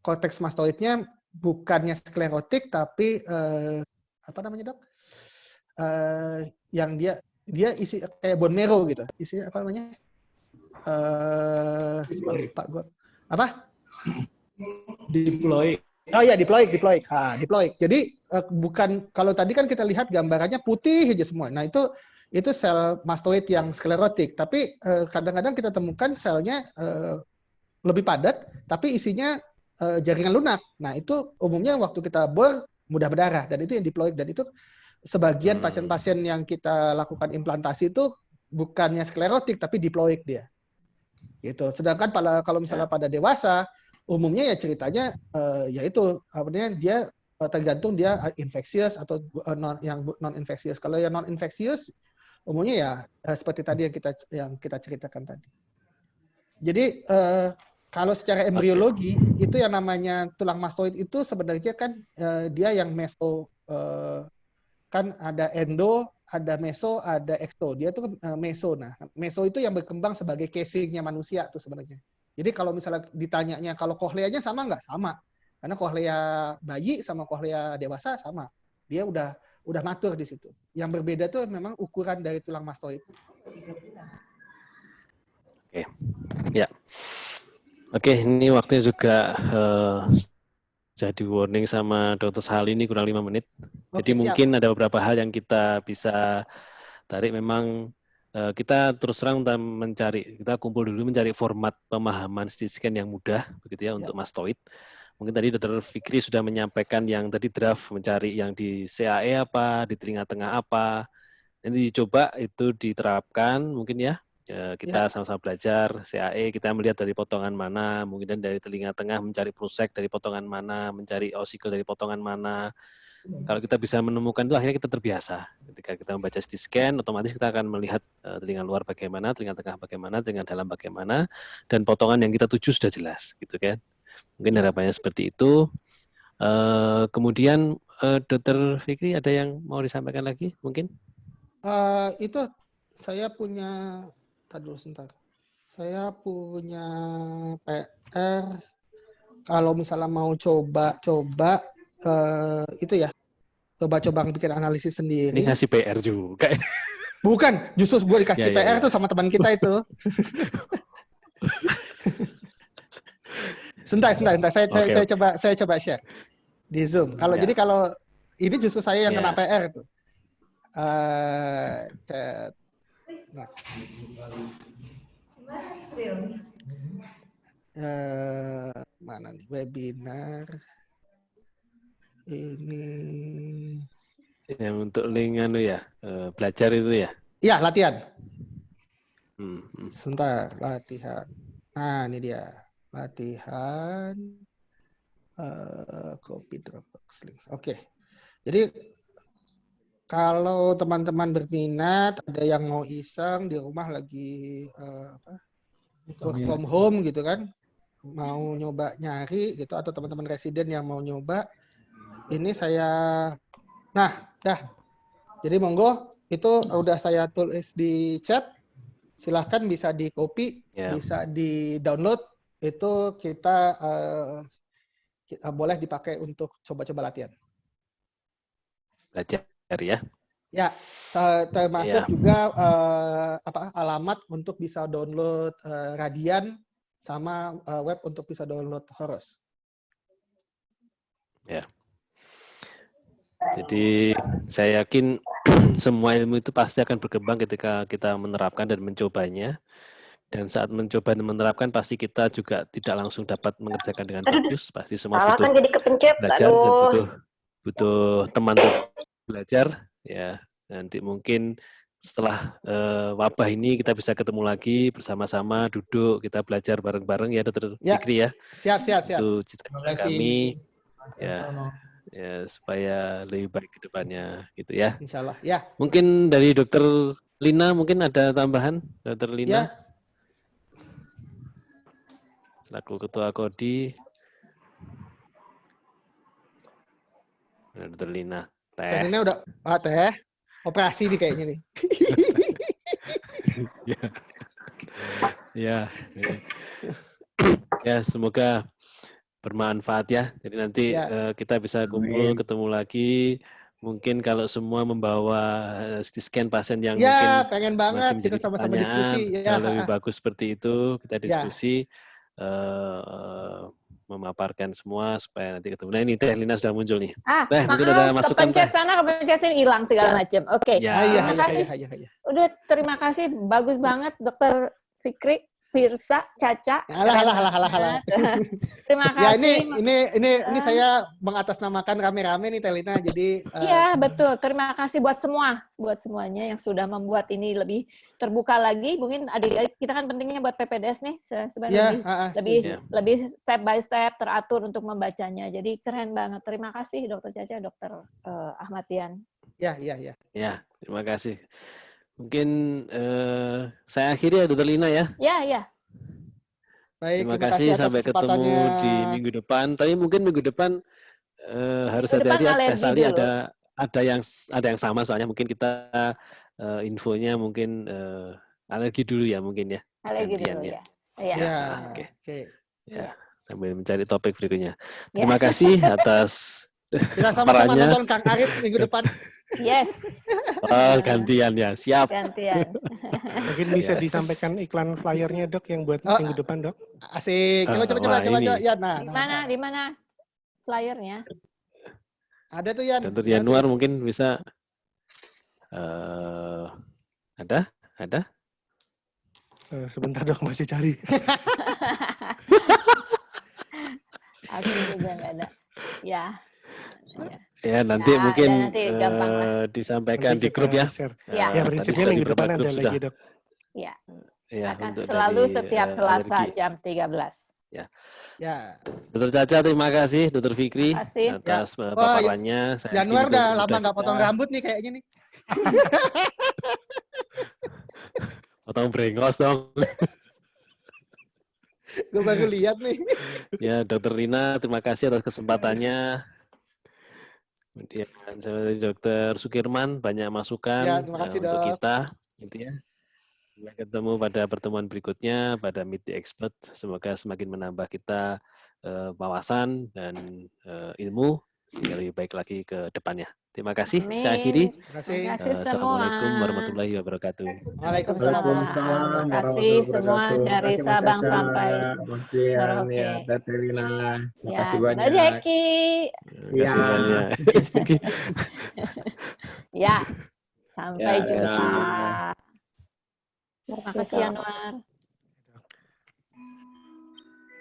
korteks mastoidnya bukannya sklerotik tapi apa namanya dok? Yang dia isi kayak bone marrow gitu. Isi apa namanya? Lupa gue. Apa? Diploid. Oh ya, diploid. Diploid. Jadi bukan, kalau tadi kan kita lihat gambarannya putih aja semua. Nah, itu sel mastoid yang sklerotik, tapi kadang-kadang kita temukan selnya lebih padat tapi isinya jaringan lunak. Nah, itu umumnya waktu kita bor mudah berdarah dan itu yang diploid dan itu sebagian pasien-pasien yang kita lakukan implantasi itu bukannya sklerotik tapi diploid dia. Gitu. Sedangkan kalau misalnya pada dewasa umumnya ya ceritanya yaitu namanya dia tergantung dia infeksius atau yang non infeksius. Kalau yang non infeksius umumnya ya seperti tadi yang kita ceritakan tadi. Jadi kalau secara embriologi itu yang namanya tulang mastoid itu sebenarnya kan dia yang meso kan ada endo, ada meso, ada eksto. Dia tuh meso. Nah, meso itu yang berkembang sebagai casingnya manusia tuh sebenarnya. Jadi kalau misalnya ditanyanya kalau kohleanya sama nggak? Sama. Karena kohlea bayi sama kohlea dewasa sama. Dia udah matur di situ. Yang berbeda tuh memang ukuran dari tulang mastoid. Oke. Ya. Oke, ini waktunya juga jadi warning sama Dr. Sali ini kurang 5 menit. Jadi mungkin ada beberapa hal yang kita bisa tarik. Memang kita terus terang kita kumpul dulu mencari format pemahaman CT scan yang mudah, begitu ya, untuk mastoid. Mungkin tadi Dr. Fikri sudah menyampaikan yang tadi draft, mencari yang di CAE apa, di telinga tengah apa. Nanti dicoba itu diterapkan mungkin ya. Kita sama-sama belajar CAE, kita melihat dari potongan mana, mungkin dari telinga tengah mencari prusek dari potongan mana, mencari osicle dari potongan mana. Kalau kita bisa menemukan itu, akhirnya kita terbiasa. Ketika kita membaca CT scan, otomatis kita akan melihat telinga luar bagaimana, telinga tengah bagaimana, telinga dalam bagaimana, dan potongan yang kita tuju sudah jelas, gitu kan. Mungkin harapannya seperti itu. Kemudian Dr. Fikri ada yang mau disampaikan lagi mungkin? Itu saya punya, tadi dulu sebentar. Saya punya PR kalau misalnya mau coba-coba itu ya, coba-coba bikin analisis Ini sendiri. ngasih PR juga. Bukan, justru gue dikasih Ya, PR ya. tuh sama teman kita itu. Sebentar. Oke, Saya coba share di Zoom. Kalau Ya. jadi kalau ini justru saya yang kena Ya. PR tuh. Nah. Mana nih webinar ini? Yang untuk link belajar itu ya? Iya, latihan. Hmm. Sebentar, latihan. Nah, ini dia. Latihan. Copy Dropbox links. Oke. Jadi kalau teman-teman berminat, ada yang mau iseng di rumah lagi work from home gitu kan, mau nyoba nyari gitu, atau teman-teman residen yang mau nyoba, ini saya, jadi monggo itu udah saya tulis di chat, silahkan bisa di copy, bisa di download, itu kita boleh dipakai untuk coba-coba latihan. Belajar ya? Ya, termasuk juga alamat untuk bisa download Radian sama web untuk bisa download Horos. Ya. Jadi saya yakin semua ilmu itu pasti akan berkembang ketika kita menerapkan dan mencobanya. Dan saat mencoba dan menerapkan pasti kita juga tidak langsung dapat mengerjakan dengan bagus. Pasti semua butuh jadi kepencet. belajar dan butuh teman untuk belajar. Ya, nanti mungkin setelah wabah ini kita bisa ketemu lagi bersama-sama, duduk, kita belajar bareng-bareng ya, Dr. Fikri ya. Siap. Itu cita-cita kami. Ya. Ya, supaya lebih baik ke depannya gitu ya. Insya Allah. Ya. Mungkin dari Dr. Lina mungkin ada tambahan, Dr. Lina. Ya. Selaku Ketua Kodi. Dr. Lina. Teh Lina udah teh operasi nih kayaknya nih. Ya. Ya, semoga bermanfaat ya. Jadi nanti kita bisa kumpul, ketemu lagi. Mungkin kalau semua membawa CT scan pasien yang mungkin pengen banget masih kita menjadi sama-sama pertanyaan, diskusi. jauh lebih bagus seperti itu. Kita diskusi, memaparkan semua supaya nanti ketemu. Nah ini Teh Lina sudah muncul nih. Teh, mungkin ada masukan Teh? Kepencet sana, kepencet sini, hilang segala macam. Oke. Terima kasih. Udah, terima kasih. Bagus banget, Dr. Fikri, Firsa, Caca. Halah. Terima Ya kasih. ini saya mengatasnamakan rame-rame nih Telina. Jadi iya, betul. Terima kasih buat semuanya yang sudah membuat ini lebih terbuka lagi. Mungkin adik-adik kita kan pentingnya buat PPDS nih sebenarnya lebih step by step teratur untuk membacanya. Jadi keren banget. Terima kasih Dr. Caca, Dr. Ahmad Tian. Ya, terima kasih. Mungkin saya akhiri ya, Dr. Lina ya. Ya. Baik, terima kasih, sampai ketemu di minggu depan. Tapi mungkin minggu depan harus hati-hati. Sali ada yang sama, soalnya mungkin kita infonya mungkin alergi dulu ya mungkin ya. Alergi dulu ya. Oke. Ya, sambil mencari topik berikutnya. Terima kasih atas kita sama-sama nonton Kang Arif minggu depan. Yes. Gantian ya, siap. Gantian. Mungkin bisa disampaikan iklan flyernya Dok yang buat minggu depan Dok. Asik. Coba. Ya, Di mana flyernya? Ada tuh Yan. Dr. Januar mungkin bisa. Ada? Sebentar Dok, masih cari. Aku juga nggak ada. Ya. Ya nanti mungkin disampaikan nanti di grup ya. Ya prinsipnya minggu depan ada lagi Dok. Ya. Ya, akan selalu setiap Selasa jam 13. Ya. Dr. Caca terima kasih, Dr. Fikri atas paparannya. Januar udah lama nggak potong rambut nih kayaknya nih. Potong brengos dong. Gue baru lihat nih. Ya, Dr. Lina terima kasih atas kesempatannya. Kemudian seperti Dr. Sukirman banyak masukan Ya, terima kasih, untuk Dok. kita, gitu ya. Sampai ketemu pada pertemuan berikutnya pada Meet the Expert. Semoga semakin menambah kita wawasan dan ilmu sehingga lebih baik lagi ke depannya. Terima kasih. Saya akhiri. Terima kasih. Assalamualaikum warahmatullahi wabarakatuh. Waalaikumsalam. Terima kasih semua dari Sabang sampai Merauke. Ya, Teh Lina. Terima Ya, kasih Mbak banyak. Jeki. Terima kasih banyak. Ya, sampai Ya, jumpa. kasih. Terima kasih Anwar.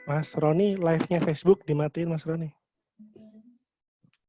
Mas Roni, live-nya Facebook dimatiin Mas Roni.